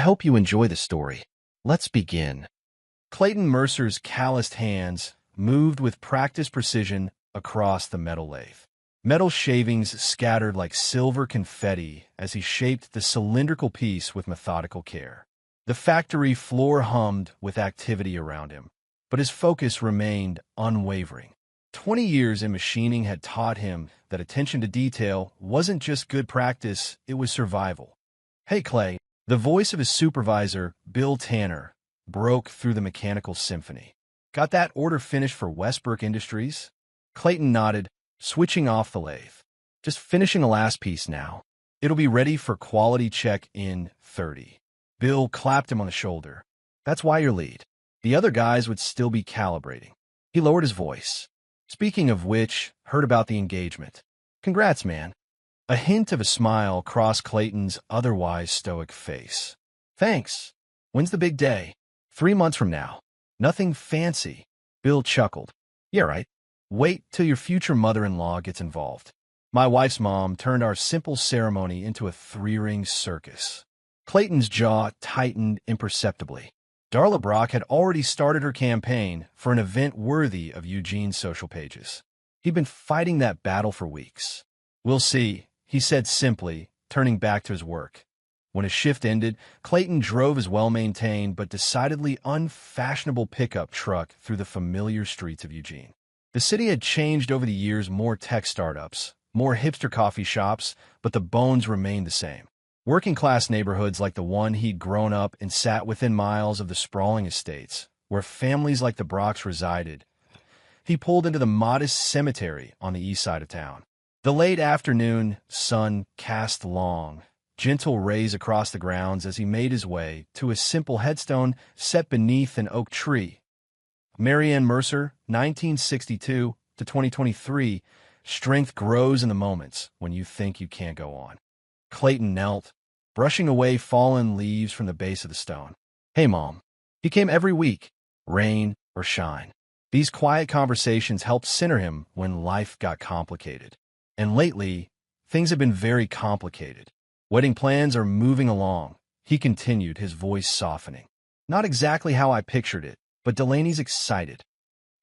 hope you enjoy the story. Let's begin. Clayton Mercer's calloused hands moved with practiced precision across the metal lathe. Metal shavings scattered like silver confetti as he shaped the cylindrical piece with methodical care. The factory floor hummed with activity around him, but his focus remained unwavering. 20 years in machining had taught him that attention to detail wasn't just good practice, it was survival. "Hey, Clay," the voice of his supervisor, Bill Tanner, broke through the mechanical symphony. "Got that order finished for Westbrook Industries?" Clayton nodded, switching off the lathe. "Just finishing the last piece now. It'll be ready for quality check in 30. Bill clapped him on the shoulder. "That's why you're lead. The other guys would still be calibrating." He lowered his voice. "Speaking of which, heard about the engagement. Congrats, man." A hint of a smile crossed Clayton's otherwise stoic face. "Thanks. When's the big day?" 3 months from now. Nothing fancy." Bill chuckled. "Yeah, right. Wait till your future mother-in-law gets involved. My wife's mom turned our simple ceremony into a 3-ring circus." Clayton's jaw tightened imperceptibly. Darla Brock had already started her campaign for an event worthy of Eugene's social pages. He'd been fighting that battle for weeks. "We'll see," he said simply, turning back to his work. When his shift ended, Clayton drove his well-maintained but decidedly unfashionable pickup truck through the familiar streets of Eugene. The city had changed over the years, more tech startups, more hipster coffee shops, but the bones remained the same. Working-class neighborhoods like the one he'd grown up and sat within miles of the sprawling estates, where families like the Brocks resided. He pulled into the modest cemetery on the east side of town. The late afternoon sun cast long, gentle rays across the grounds as he made his way to a simple headstone set beneath an oak tree. Marianne Mercer, 1962 to 2023, strength grows in the moments when you think you can't go on. Clayton knelt, brushing away fallen leaves from the base of the stone. "Hey, Mom." He came every week, rain or shine. These quiet conversations helped center him when life got complicated. And lately, things have been very complicated. "Wedding plans are moving along," he continued, his voice softening. "Not exactly how I pictured it, but Delaney's excited."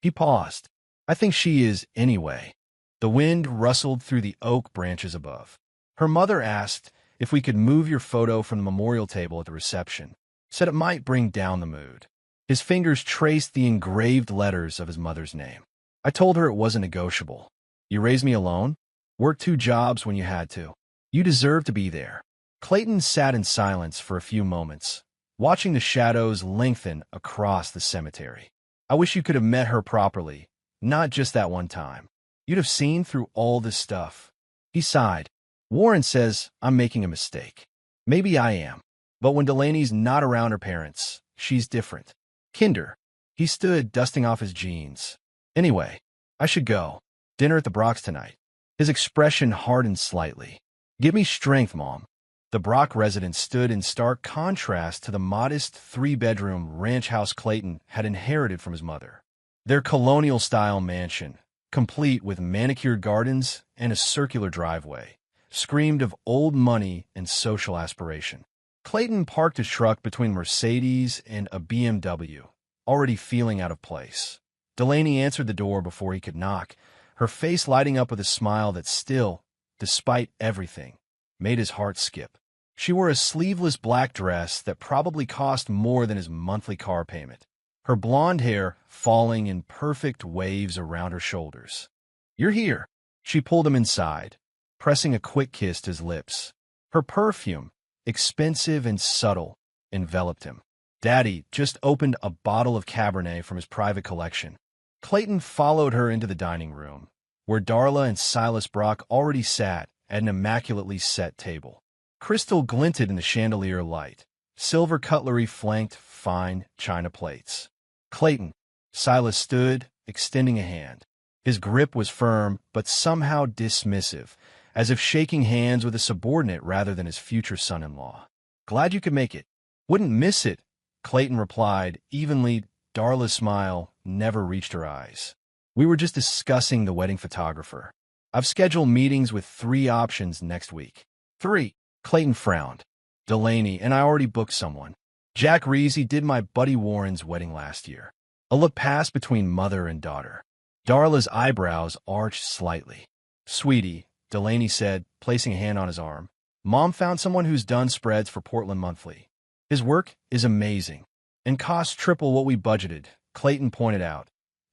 He paused. "I think she is anyway." The wind rustled through the oak branches above. "Her mother asked if we could move your photo from the memorial table at the reception. Said it might bring down the mood." His fingers traced the engraved letters of his mother's name. "I told her it wasn't negotiable. You raised me alone? Worked 2 jobs when you had to. You deserve to be there." Clayton sat in silence for a few moments, watching the shadows lengthen across the cemetery. "I wish you could have met her properly, not just that one time. You'd have seen through all this stuff." He sighed. "Warren says I'm making a mistake. Maybe I am. But when Delaney's not around her parents, she's different. Kinder." He stood, dusting off his jeans. "Anyway, I should go. Dinner at the Brocks tonight." His expression hardened slightly. "Give me strength, Mom." The Brock residence stood in stark contrast to the modest 3-bedroom ranch house Clayton had inherited from his mother. Their colonial-style mansion, complete with manicured gardens and a circular driveway, screamed of old money and social aspiration. Clayton parked his truck between Mercedes and a BMW, already feeling out of place. Delaney answered the door before he could knock, her face lighting up with a smile that still, despite everything, made his heart skip. She wore a sleeveless black dress that probably cost more than his monthly car payment, her blonde hair falling in perfect waves around her shoulders. "You're here." She pulled him inside, pressing a quick kiss to his lips. Her perfume, expensive and subtle, enveloped him. Daddy just opened a bottle of Cabernet from his private collection. Clayton followed her into the dining room, where Darla and Silas Brock already sat at an immaculately set table. Crystal glinted in the chandelier light. Silver cutlery flanked fine china plates. "Clayton." Silas stood, extending a hand. His grip was firm, but somehow dismissive, as if shaking hands with a subordinate rather than his future son-in-law. "Glad you could make it." "Wouldn't miss it," Clayton replied, evenly. Darla's smile never reached her eyes. "We were just discussing the wedding photographer. I've scheduled meetings with 3 options next week." 3. Clayton frowned. Delaney, and I already booked someone. Jack Reezy did my buddy Warren's wedding last year. A look passed between mother and daughter. Darla's eyebrows arched slightly. Sweetie, Delaney said, placing a hand on his arm. Mom found someone who's done spreads for Portland Monthly. His work is amazing and costs triple what we budgeted, Clayton pointed out.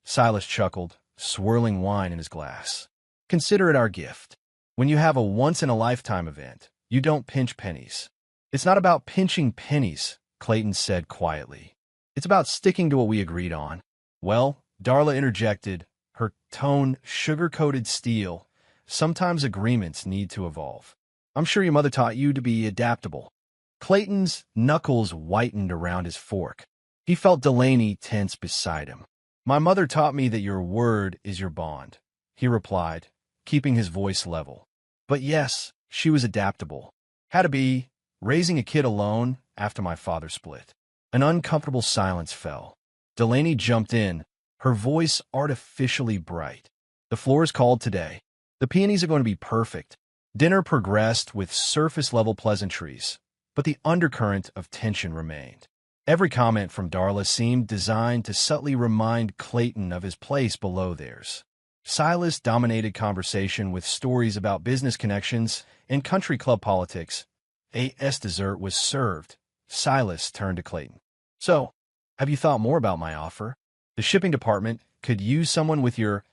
Silas chuckled, swirling wine in his glass. Consider it our gift. When you have a once-in-a-lifetime event, you don't pinch pennies. It's not about pinching pennies, Clayton said quietly. It's about sticking to what we agreed on. Well, Darla interjected, her tone sugar-coated steel. Sometimes agreements need to evolve. I'm sure your mother taught you to be adaptable. Clayton's knuckles whitened around his fork. He felt Delaney tense beside him. My mother taught me that your word is your bond, he replied, keeping his voice level. But yes, she was adaptable. Had to be, raising a kid alone after my father split. An uncomfortable silence fell. Delaney jumped in, her voice artificially bright. The floor is called today. The peonies are going to be perfect. Dinner progressed with surface-level pleasantries, but the undercurrent of tension remained. Every comment from Darla seemed designed to subtly remind Clayton of his place below theirs. Silas dominated conversation with stories about business connections and country club politics. Dessert was served. Silas turned to Clayton. So, have you thought more about my offer? The shipping department could use someone with your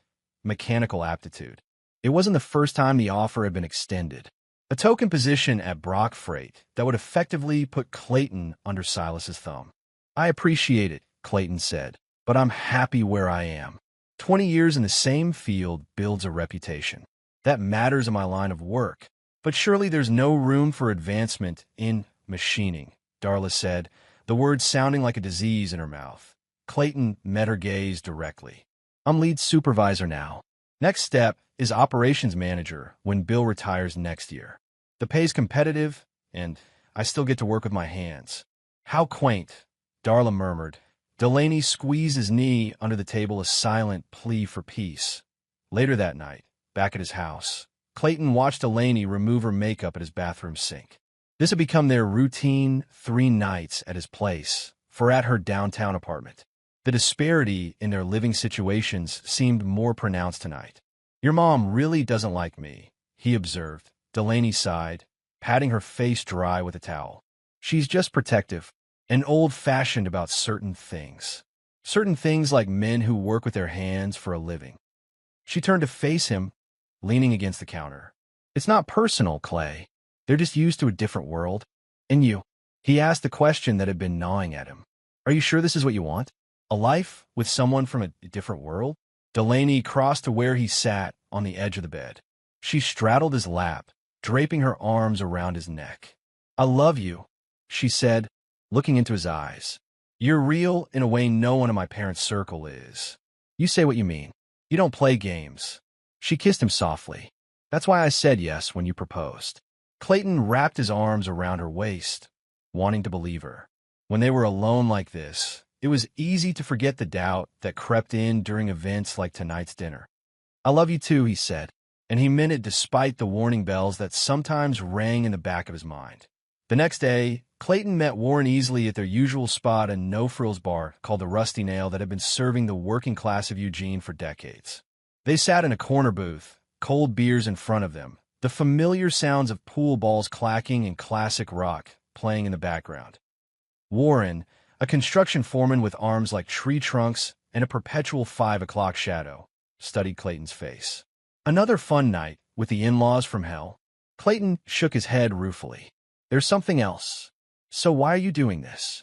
mechanical aptitude. It wasn't the first time the offer had been extended. A token position at Brock Freight that would effectively put Clayton under Silas's thumb. I appreciate it, Clayton said, but I'm happy where I am. 20 years in the same field builds a reputation. That matters in my line of work. But surely there's no room for advancement in machining, Darla said, the words sounding like a disease in her mouth. Clayton met her gaze directly. I'm lead supervisor now. Next step is operations manager when Bill retires next year. The pay's competitive, and I still get to work with my hands. How quaint, Darla murmured. Delaney squeezed his knee under the table, a silent plea for peace. Later that night, back at his house, Clayton watched Delaney remove her makeup at his bathroom sink. This had become their routine 3 nights at his place, for at her downtown apartment. The disparity in their living situations seemed more pronounced tonight. Your mom really doesn't like me, he observed. Delaney sighed, patting her face dry with a towel. She's just protective and old-fashioned about certain things. Certain things like men who work with their hands for a living. She turned to face him, leaning against the counter. It's not personal, Clay. They're just used to a different world. And you? He asked the question that had been gnawing at him. Are you sure this is what you want? A life with someone from a different world? Delaney crossed to where he sat on the edge of the bed. She straddled his lap, draping her arms around his neck. I love you, she said, looking into his eyes. You're real in a way no one in my parents' circle is. You say what you mean. You don't play games. She kissed him softly. That's why I said yes when you proposed. Clayton wrapped his arms around her waist, wanting to believe her. When they were alone like this, it was easy to forget the doubt that crept in during events like tonight's dinner. I love you too, he said, and he meant it despite the warning bells that sometimes rang in the back of his mind. The next day, Clayton met Warren Easley at their usual spot, a no-frills bar called the Rusty Nail that had been serving the working class of Eugene for decades. They sat in a corner booth, cold beers in front of them, the familiar sounds of pool balls clacking and classic rock playing in the background. Warren, a construction foreman with arms like tree trunks and a perpetual 5 o'clock shadow, studied Clayton's face. Another fun night with the in-laws from hell? Clayton shook his head ruefully. There's something else. So why are you doing this?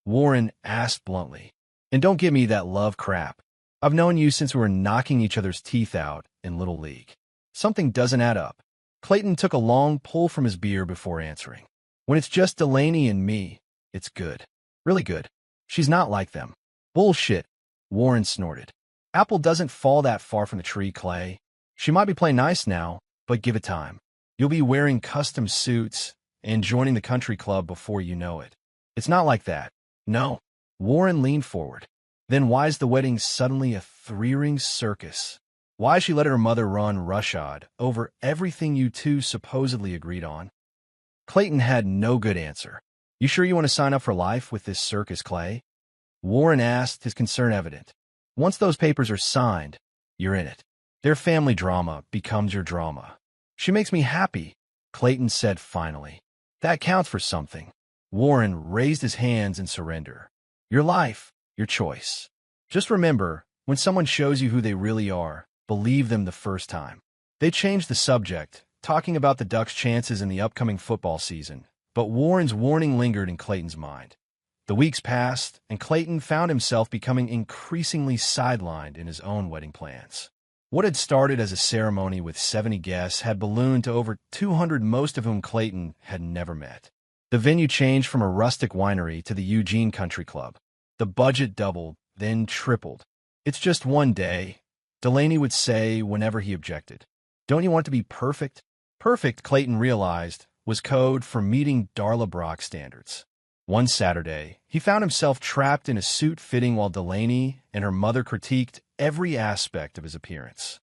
Warren asked bluntly. And don't give me that love crap. I've known you since we were knocking each other's teeth out in Little League. Something doesn't add up. Clayton took a long pull from his beer before answering. When it's just Delaney and me, it's good. Really good. She's not like them. Bullshit, Warren snorted. Apple doesn't fall that far from the tree, Clay. She might be playing nice now, but give it time. You'll be wearing custom suits and joining the country club before you know it. It's not like that. No. Warren leaned forward. Then why's the wedding suddenly a 3-ring circus? Why she let her mother run roughshod over everything you two supposedly agreed on? Clayton had no good answer. You sure you want to sign up for life with this circus, Clay? Warren asked, his concern evident. Once those papers are signed, you're in it. Their family drama becomes your drama. She makes me happy, Clayton said finally. That counts for something. Warren raised his hands in surrender. Your life, your choice. Just remember, when someone shows you who they really are, believe them the first time. They changed the subject, talking about the Ducks' chances in the upcoming football season, but Warren's warning lingered in Clayton's mind. The weeks passed, and Clayton found himself becoming increasingly sidelined in his own wedding plans. What had started as a ceremony with 70 guests had ballooned to over 200, most of whom Clayton had never met. The venue changed from a rustic winery to the Eugene Country Club. The budget doubled, then tripled. It's just one day, Delaney would say whenever he objected. Don't you want it to be perfect? Perfect, Clayton realized, was code for meeting Darla Brock's standards. One Saturday, he found himself trapped in a suit fitting while Delaney and her mother critiqued every aspect of his appearance.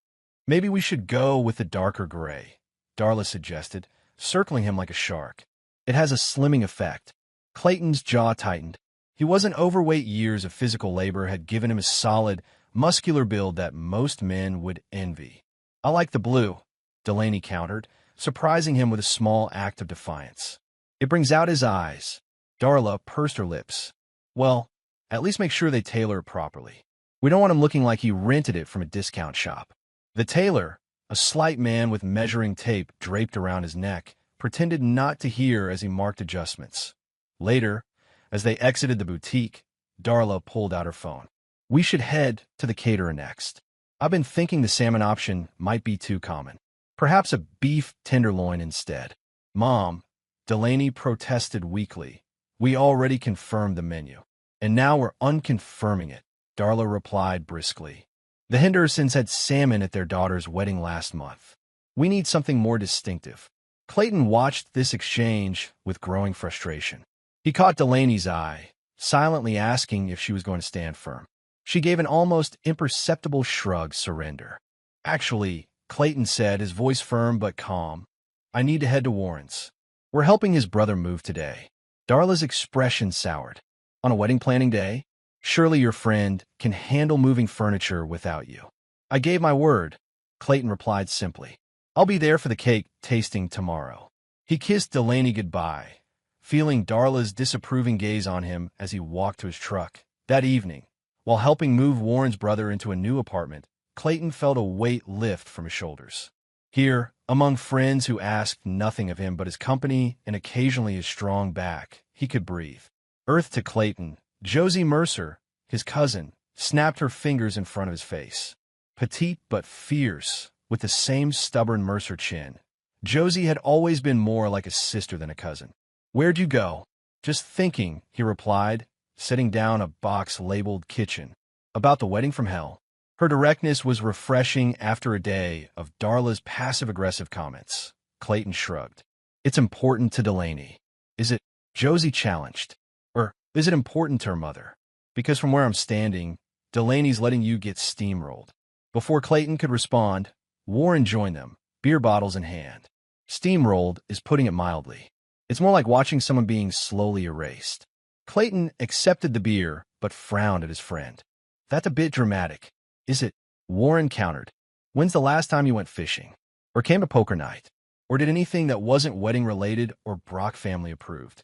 Maybe we should go with the darker gray, Darla suggested, circling him like a shark. It has a slimming effect. Clayton's jaw tightened. He wasn't overweight. Years of physical labor had given him a solid, muscular build that most men would envy. I like the blue, Delaney countered, surprising him with a small act of defiance. It brings out his eyes. Darla pursed her lips. Well, at least make sure they tailor it properly. We don't want him looking like he rented it from a discount shop. The tailor, a slight man with measuring tape draped around his neck, pretended not to hear as he marked adjustments. Later, as they exited the boutique, Darla pulled out her phone. We should head to the caterer next. I've been thinking the salmon option might be too common. Perhaps a beef tenderloin instead. Mom, Delaney protested weakly. We already confirmed the menu. And now we're unconfirming it, Darla replied briskly. The Hendersons had salmon at their daughter's wedding last month. We need something more distinctive. Clayton watched this exchange with growing frustration. He caught Delaney's eye, silently asking if she was going to stand firm. She gave an almost imperceptible shrug, surrender. Actually, Clayton said, his voice firm but calm, I need to head to Warren's. We're helping his brother move today. Darla's expression soured. On a wedding planning day? Surely your friend can handle moving furniture without you. I gave my word, Clayton replied simply. I'll be there for the cake tasting tomorrow. He kissed Delaney goodbye, feeling Darla's disapproving gaze on him as he walked to his truck. That evening, while helping move Warren's brother into a new apartment, Clayton felt a weight lift from his shoulders. Here, among friends who asked nothing of him but his company and occasionally his strong back, he could breathe. Earth to Clayton, Josie Mercer, his cousin, snapped her fingers in front of his face. Petite but fierce, with the same stubborn Mercer chin, Josie had always been more like a sister than a cousin. Where'd you go? Just thinking, he replied, setting down a box labeled kitchen. About the wedding from hell. Her directness was refreshing after a day of Darla's passive-aggressive comments. Clayton shrugged. It's important to Delaney. Is it? Josie challenged. Or is it important to her mother? Because from where I'm standing, Delaney's letting you get steamrolled. Before Clayton could respond, Warren joined them, beer bottles in hand. Steamrolled is putting it mildly. It's more like watching someone being slowly erased. Clayton accepted the beer, but frowned at his friend. That's a bit dramatic. Is it? Warren countered. When's the last time you went fishing? Or came to poker night? Or did anything that wasn't wedding-related or Brock family approved?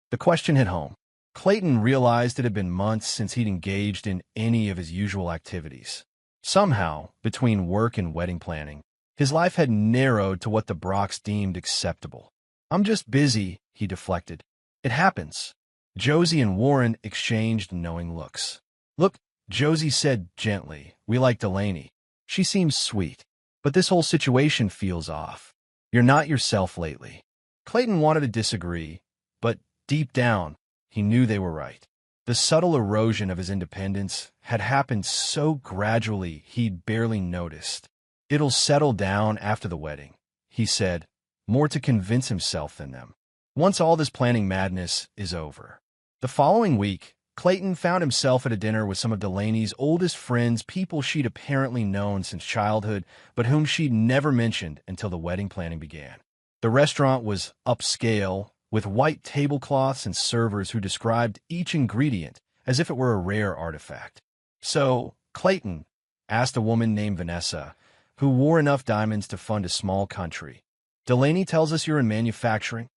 The question hit home. Clayton realized it had been months since he'd engaged in any of his usual activities. Somehow, between work and wedding planning, his life had narrowed to what the Brocks deemed acceptable. I'm just busy, he deflected. It happens. Josie and Warren exchanged knowing looks. Look, Josie said gently, we like Delaney. She seems sweet. But this whole situation feels off. You're not yourself lately. Clayton wanted to disagree, but deep down, he knew they were right. The subtle erosion of his independence had happened so gradually he'd barely noticed. It'll settle down after the wedding, he said, more to convince himself than them. Once all this planning madness is over. The following week, Clayton found himself at a dinner with some of Delaney's oldest friends, people she'd apparently known since childhood, but whom she'd never mentioned until the wedding planning began. The restaurant was upscale, with white tablecloths and servers who described each ingredient as if it were a rare artifact. "So, Clayton," asked a woman named Vanessa, who wore enough diamonds to fund a small country, "Delaney tells us you're in manufacturing?"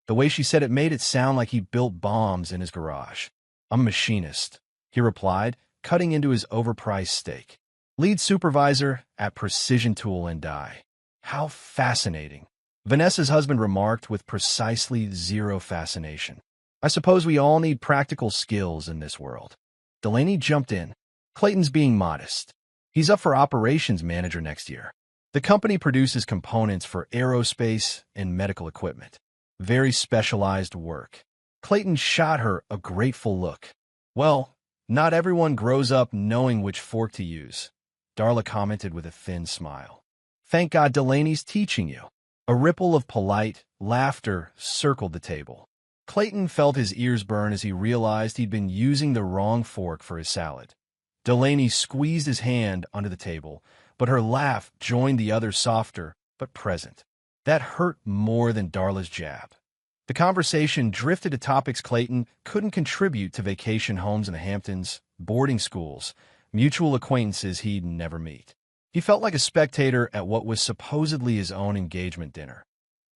The way she said it made it sound like he built bombs in his garage. "I'm a machinist," he replied, cutting into his overpriced steak. "Lead supervisor at Precision Tool and Die." "How fascinating," Vanessa's husband remarked with precisely zero fascination. "I suppose we all need practical skills in this world." Delaney jumped in. "Clayton's being modest. He's up for operations manager next year. The company produces components for aerospace and medical equipment. Very specialized work." Clayton shot her a grateful look. "Well, not everyone grows up knowing which fork to use," Darla commented with a thin smile. "Thank God Delaney's teaching you." A ripple of polite laughter circled the table. Clayton felt his ears burn as he realized he'd been using the wrong fork for his salad. Delaney squeezed his hand under the table, but her laugh joined the other softer but present. That hurt more than Darla's jab. The conversation drifted to topics Clayton couldn't contribute to: vacation homes in the Hamptons, boarding schools, mutual acquaintances he'd never meet. He felt like a spectator at what was supposedly his own engagement dinner.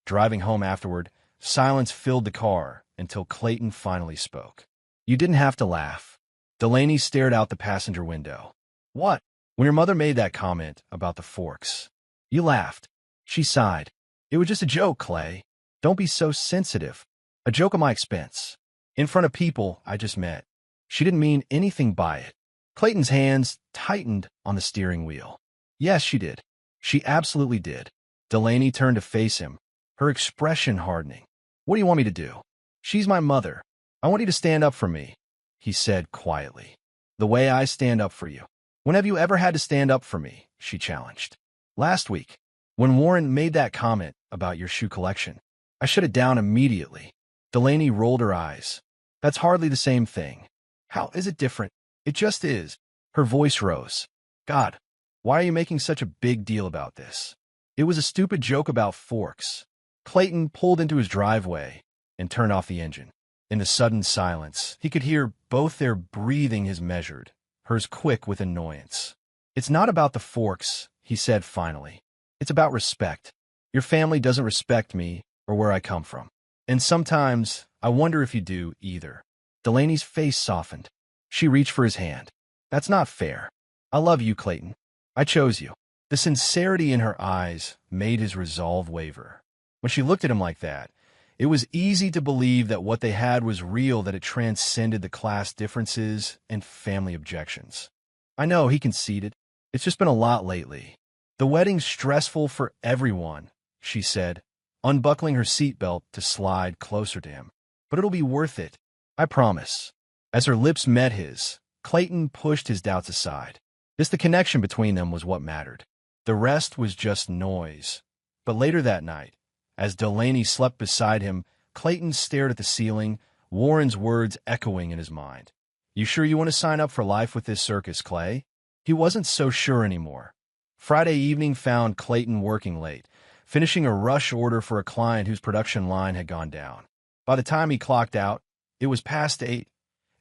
Driving home afterward, silence filled the car until Clayton finally spoke. "You didn't have to laugh." Delaney stared out the passenger window. "What?" "When your mother made that comment about the forks, you laughed." She sighed. "It was just a joke, Clay. Don't be so sensitive. A joke at my expense. In front of people I just met. She didn't mean anything by it." Clayton's hands tightened on the steering wheel. "Yes, she did. She absolutely did." Delaney turned to face him, her expression hardening. "What do you want me to do?" "She's my mother. I want you to stand up for me," he said quietly. "The way I stand up for you." "When have you ever had to stand up for me?" she challenged. "Last week, when Warren made that comment about your shoe collection. I shut it down immediately." Delaney rolled her eyes. "That's hardly the same thing." "How is it different?" "It just is." Her voice rose. "God, why are you making such a big deal about this?" "It was a stupid joke about forks." Clayton pulled into his driveway and turned off the engine. In the sudden silence, he could hear both their breathing, his measured, hers quick with annoyance. "It's not about the forks," he said finally. "It's about respect. Your family doesn't respect me or where I come from. And sometimes I wonder if you do either." Delaney's face softened. She reached for his hand. "That's not fair. I love you, Clayton. I chose you." The sincerity in her eyes made his resolve waver. When she looked at him like that, it was easy to believe that what they had was real, that it transcended the class differences and family objections. "I know," he conceded. "It's just been a lot lately. The wedding's stressful for everyone," she said, unbuckling her seatbelt to slide closer to him. "But it'll be worth it. I promise." As her lips met his, Clayton pushed his doubts aside. Just the connection between them was what mattered. The rest was just noise. But later that night, as Delaney slept beside him, Clayton stared at the ceiling, Warren's words echoing in his mind. "You sure you want to sign up for life with this circus, Clay?" He wasn't so sure anymore. Friday evening found Clayton working late, finishing a rush order for a client whose production line had gone down. By the time he clocked out, it was past 8,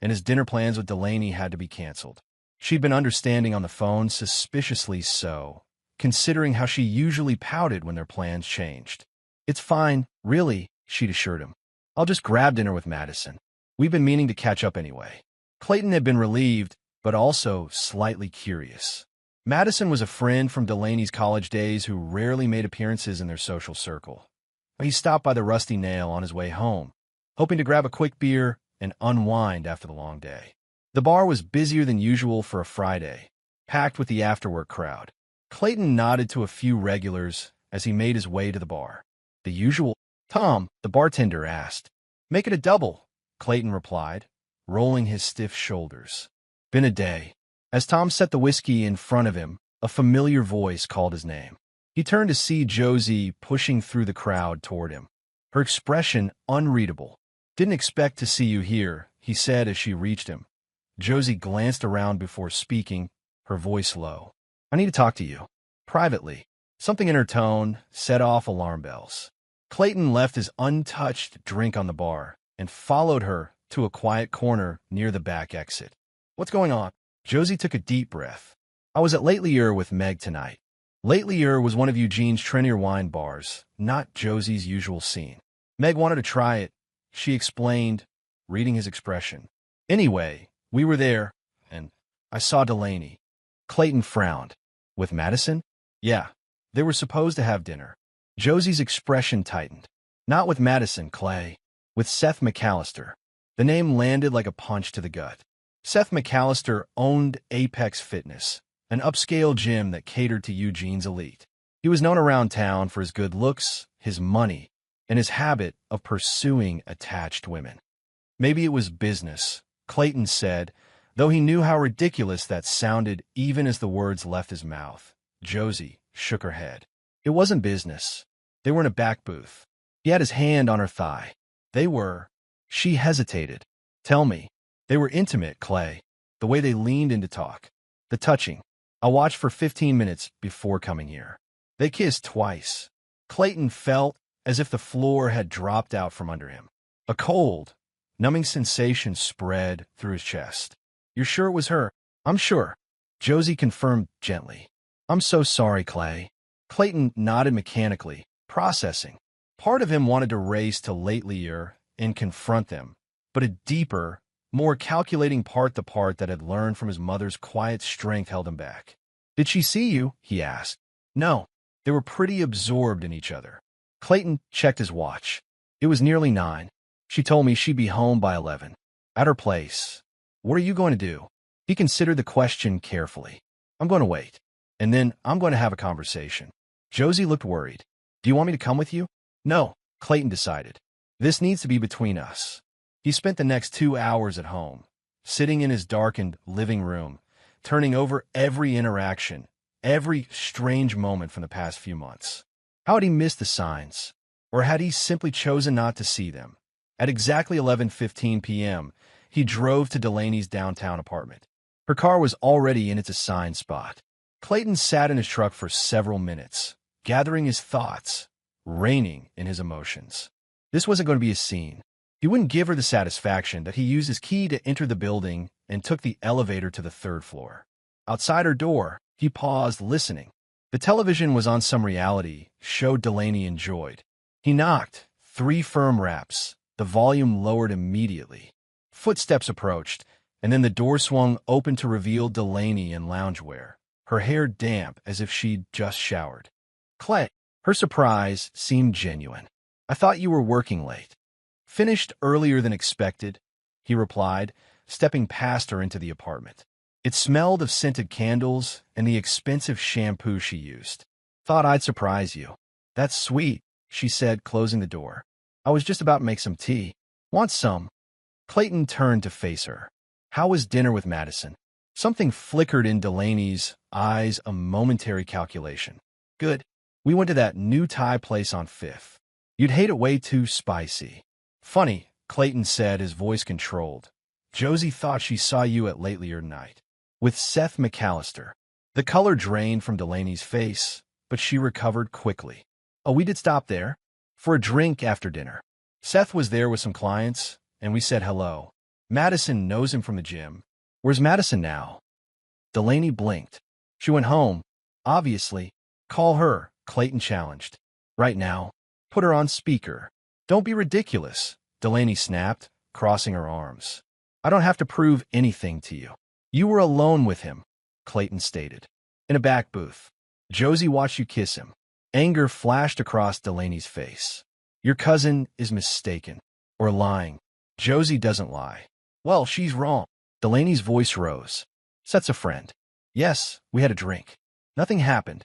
and his dinner plans with Delaney had to be canceled. She'd been understanding on the phone, suspiciously so, considering how she usually pouted when their plans changed. "It's fine, really," she'd assured him. "I'll just grab dinner with Madison. We've been meaning to catch up anyway." Clayton had been relieved, but also slightly curious. Madison was a friend from Delaney's college days who rarely made appearances in their social circle. He stopped by the Rusty Nail on his way home, hoping to grab a quick beer and unwind after the long day. The bar was busier than usual for a Friday, packed with the afterwork crowd. Clayton nodded to a few regulars as he made his way to the bar. "The usual?" "Tom," the bartender asked. "Make it a double," Clayton replied, rolling his stiff shoulders. "Been a day." As Tom set the whiskey in front of him, a familiar voice called his name. He turned to see Josie pushing through the crowd toward him, her expression unreadable. "Didn't expect to see you here," he said as she reached him. Josie glanced around before speaking, her voice low. "I need to talk to you. Privately." Something in her tone set off alarm bells. Clayton left his untouched drink on the bar and followed her to a quiet corner near the back exit. What's going on? Josie took a deep breath. I was at Latelier with Meg tonight. Latelier was one of Eugene's trendier wine bars, not Josie's usual scene. Meg wanted to try it, she explained, reading his expression. Anyway, we were there, and I saw Delaney. Clayton frowned. With Madison? Yeah, they were supposed to have dinner. Josie's expression tightened. Not with Madison, Clay. With Seth McAllister. The name landed like a punch to the gut. Seth McAllister owned Apex Fitness, an upscale gym that catered to Eugene's elite. He was known around town for his good looks, his money, and his habit of pursuing attached women. Maybe it was business, Clayton said, though he knew how ridiculous that sounded even as the words left his mouth. Josie shook her head. It wasn't business. They were in a back booth. He had his hand on her thigh. They were. She hesitated. Tell me. They were intimate, Clay. The way they leaned in to talk. The touching. I watched for 15 minutes before coming here. They kissed twice. Clayton felt as if the floor had dropped out from under him. A cold, numbing sensation spread through his chest. You're sure it was her? I'm sure. Josie confirmed gently. I'm so sorry, Clay. Clayton nodded mechanically, processing. Part of him wanted to race to Latelier and confront them, but a deeper, more calculating part, the part that had learned from his mother's quiet strength, held him back. Did she see you? He asked. No. They were pretty absorbed in each other. Clayton checked his watch. It was nearly 9. She told me she'd be home by 11. At her place. What are you going to do? He considered the question carefully. I'm going to wait. And then I'm going to have a conversation. Josie looked worried. Do you want me to come with you? No, Clayton decided. This needs to be between us. He spent the next 2 hours at home, sitting in his darkened living room, turning over every interaction, every strange moment from the past few months. How had he missed the signs? Or had he simply chosen not to see them? At exactly 11:15 p.m., he drove to Delaney's downtown apartment. Her car was already in its assigned spot. Clayton sat in his truck for several minutes, gathering his thoughts, reining in his emotions. This wasn't going to be a scene. He wouldn't give her the satisfaction that he used his key to enter the building and took the elevator to the 3rd floor. Outside her door, he paused, listening. The television was on some reality show Delaney enjoyed. He knocked, 3 firm raps, the volume lowered immediately. Footsteps approached, and then the door swung open to reveal Delaney in loungewear, her hair damp as if she'd just showered. Clay. Her surprise seemed genuine. I thought you were working late. Finished earlier than expected, he replied, stepping past her into the apartment. It smelled of scented candles and the expensive shampoo she used. Thought I'd surprise you. That's sweet, she said, closing the door. I was just about to make some tea. Want some? Clayton turned to face her. How was dinner with Madison? Something flickered in Delaney's eyes, a momentary calculation. Good. We went to that new Thai place on 5th. You'd hate it, way too spicy. Funny, Clayton said, his voice controlled. Josie thought she saw you at Latelier night. With Seth McAllister. The color drained from Delaney's face, but she recovered quickly. Oh, we did stop there. For a drink after dinner. Seth was there with some clients, and we said hello. Madison knows him from the gym. Where's Madison now? Delaney blinked. She went home. Obviously. Call her, Clayton challenged. Right now. Put her on speaker. Don't be ridiculous, Delaney snapped, crossing her arms. I don't have to prove anything to you. You were alone with him, Clayton stated. In a back booth. Josie watched you kiss him. Anger flashed across Delaney's face. Your cousin is mistaken. Or lying. Josie doesn't lie. Well, she's wrong. Delaney's voice rose. Seth's a friend. Yes, we had a drink. Nothing happened.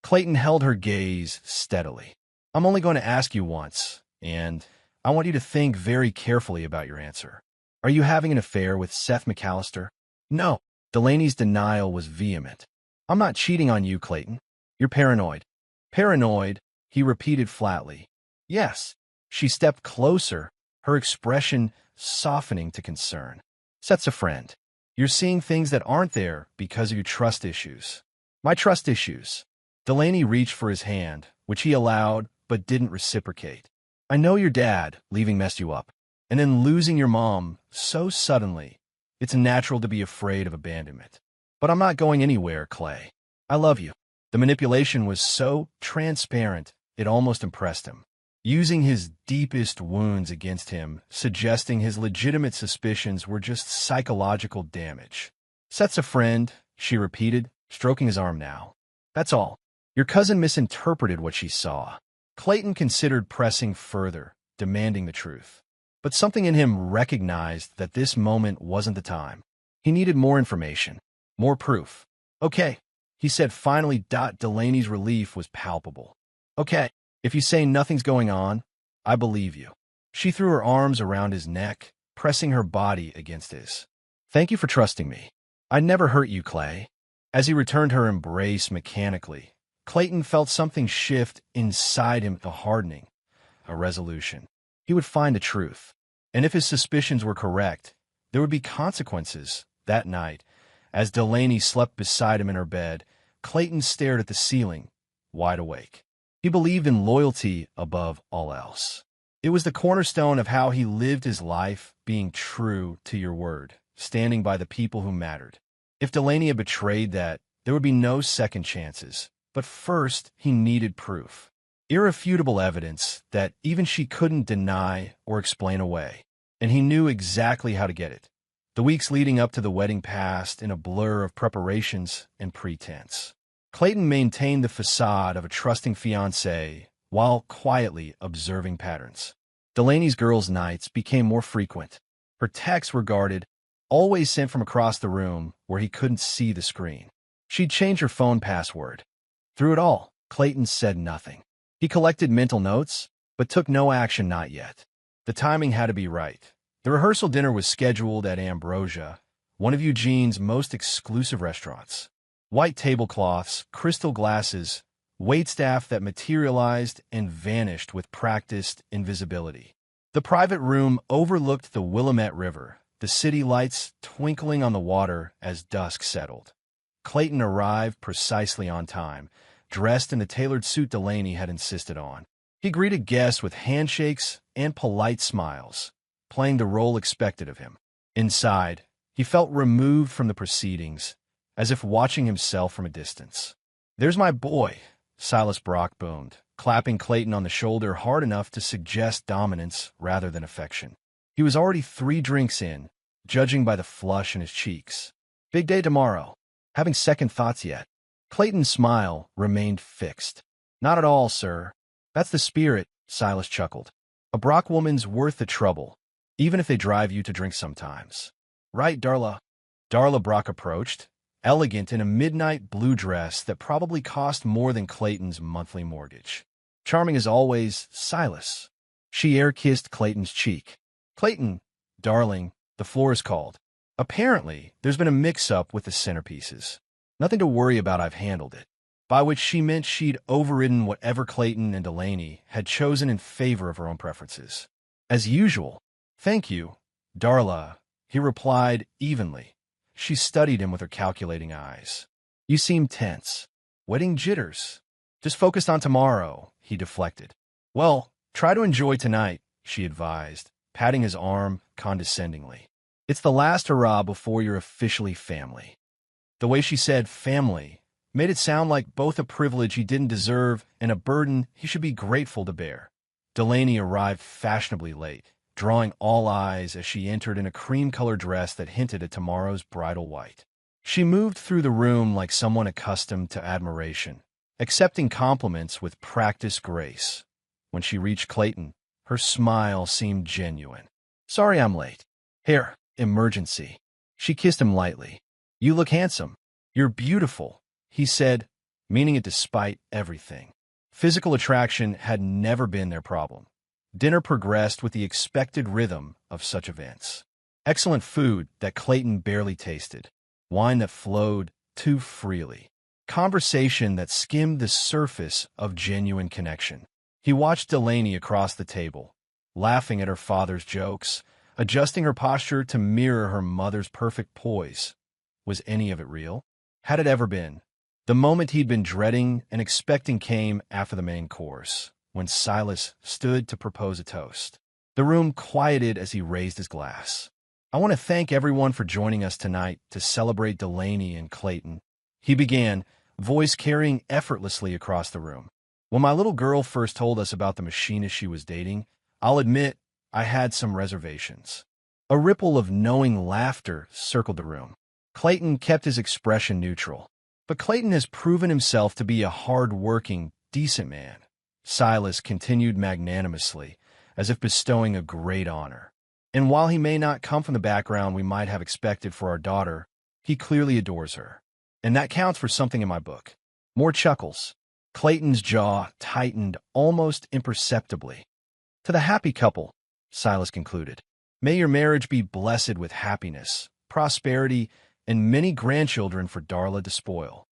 Clayton held her gaze steadily. I'm only going to ask you once, and I want you to think very carefully about your answer. Are you having an affair with Seth McAllister? No. Delaney's denial was vehement. I'm not cheating on you, Clayton. You're paranoid. Paranoid, he repeated flatly. Yes. She stepped closer, her expression softening to concern. Seth's a friend. You're seeing things that aren't there because of your trust issues. My trust issues. Delaney reached for his hand, which he allowed but didn't reciprocate. I know your dad leaving messed you up, and then losing your mom so suddenly. It's natural to be afraid of abandonment. But I'm not going anywhere, Clay. I love you. The manipulation was so transparent, it almost impressed him. Using his deepest wounds against him, suggesting his legitimate suspicions were just psychological damage. Seth's a friend, she repeated, stroking his arm now. That's all. Your cousin misinterpreted what she saw. Clayton considered pressing further, demanding the truth. But something in him recognized that this moment wasn't the time. He needed more information, more proof. Okay, he said finally. Delaney's relief was palpable. Okay, if you say nothing's going on, I believe you. She threw her arms around his neck, pressing her body against his. Thank you for trusting me. I'd never hurt you, Clay. As he returned her embrace mechanically, Clayton felt something shift inside him, a hardening, a resolution. He would find the truth. And if his suspicions were correct, there would be consequences. That night, as Delaney slept beside him in her bed, Clayton stared at the ceiling, wide awake. He believed in loyalty above all else. It was the cornerstone of how he lived his life, being true to your word, standing by the people who mattered. If Delaney had betrayed that, there would be no second chances. But first, he needed proof. Irrefutable evidence that even she couldn't deny or explain away. And he knew exactly how to get it. The weeks leading up to the wedding passed in a blur of preparations and pretense. Clayton maintained the facade of a trusting fiancé while quietly observing patterns. Delaney's girls' nights became more frequent. Her texts were guarded, always sent from across the room where he couldn't see the screen. She'd changed her phone password. Through it all, Clayton said nothing. He collected mental notes, but took no action. Not yet. The timing had to be right. The rehearsal dinner was scheduled at Ambrosia, one of Eugene's most exclusive restaurants. White tablecloths, crystal glasses, waitstaff that materialized and vanished with practiced invisibility. The private room overlooked the Willamette River, the city lights twinkling on the water as dusk settled. Clayton arrived precisely on time, dressed in the tailored suit Delaney had insisted on. He greeted guests with handshakes and polite smiles, playing the role expected of him. Inside, he felt removed from the proceedings, as if watching himself from a distance. "There's my boy," Silas Brock boomed, clapping Clayton on the shoulder hard enough to suggest dominance rather than affection. He was already 3 drinks in, judging by the flush in his cheeks. "Big day tomorrow. Having second thoughts yet?" Clayton's smile remained fixed. "Not at all, sir. That's the spirit," Silas chuckled. "A Brock woman's worth the trouble, even if they drive you to drink sometimes. Right, Darla?" Darla Brock approached, elegant in a midnight blue dress that probably cost more than Clayton's monthly mortgage. "Charming as always, Silas." She air-kissed Clayton's cheek. "Clayton, darling, the floor is called. Apparently, there's been a mix-up with the centerpieces. Nothing to worry about, I've handled it." By which she meant she'd overridden whatever Clayton and Delaney had chosen in favor of her own preferences. "As usual." "Thank you, Darla," he replied evenly. She studied him with her calculating eyes. "You seem tense. Wedding jitters." "Just focused on tomorrow," he deflected. "Well, try to enjoy tonight," she advised, patting his arm condescendingly. "It's the last hurrah before you're officially family." The way she said family made it sound like both a privilege he didn't deserve and a burden he should be grateful to bear. Delaney arrived fashionably late, drawing all eyes as she entered in a cream-colored dress that hinted at tomorrow's bridal white. She moved through the room like someone accustomed to admiration, accepting compliments with practiced grace. When she reached Clayton, her smile seemed genuine. "Sorry I'm late. Here, emergency." She kissed him lightly. "You look handsome. You're beautiful," he said, meaning it despite everything. Physical attraction had never been their problem. Dinner progressed with the expected rhythm of such events. Excellent food that Clayton barely tasted. Wine that flowed too freely. Conversation that skimmed the surface of genuine connection. He watched Delaney across the table, laughing at her father's jokes, adjusting her posture to mirror her mother's perfect poise. Was any of it real? Had it ever been? The moment he'd been dreading and expecting came after the main course. when Silas stood to propose a toast. The room quieted as he raised his glass. "I want to thank everyone for joining us tonight to celebrate Delaney and Clayton," he began, voice carrying effortlessly across the room. "When my little girl first told us about the machinist she was dating, I'll admit I had some reservations." A ripple of knowing laughter circled the room. Clayton kept his expression neutral. "But Clayton has proven himself to be a hard-working, decent man," Silas continued magnanimously, as if bestowing a great honor. "And while he may not come from the background we might have expected for our daughter, he clearly adores her. And that counts for something in my book." More chuckles. Clayton's jaw tightened almost imperceptibly. "To the happy couple," Silas concluded, "may your marriage be blessed with happiness, prosperity, and many grandchildren for Darla to spoil."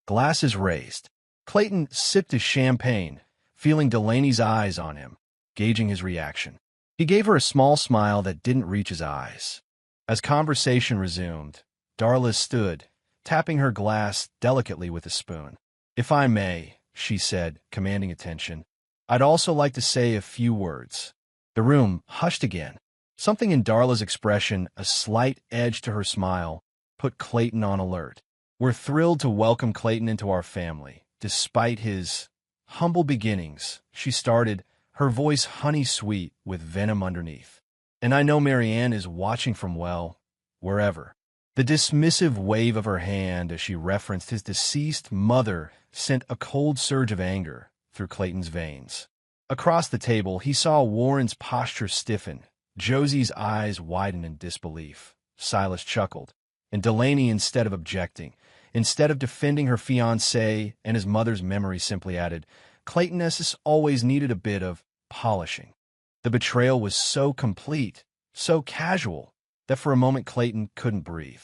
Glasses raised. Clayton sipped his champagne, feeling Delaney's eyes on him, gauging his reaction. He gave her a small smile that didn't reach his eyes. As conversation resumed, Darla stood, tapping her glass delicately with a spoon. "If I may," she said, commanding attention, "I'd also like to say a few words." The room hushed again. Something in Darla's expression, a slight edge to her smile, put Clayton on alert. "We're thrilled to welcome Clayton into our family, despite his humble beginnings," she started, her voice honey-sweet with venom underneath. "And I know Marianne is watching from, well, wherever." The dismissive wave of her hand as she referenced his deceased mother sent a cold surge of anger through Clayton's veins. Across the table, he saw Warren's posture stiffen, Josie's eyes widen in disbelief. Silas chuckled, and Delaney, instead of objecting, instead of defending her fiancé and his mother's memory, simply added, "Clayton has always needed a bit of polishing." The betrayal was so complete, so casual, that for a moment Clayton couldn't breathe.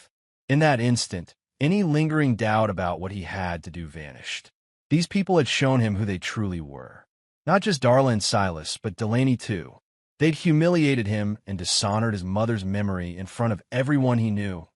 In that instant, any lingering doubt about what he had to do vanished. These people had shown him who they truly were. Not just Darla and Silas, but Delaney too. They'd humiliated him and dishonored his mother's memory in front of everyone he knew.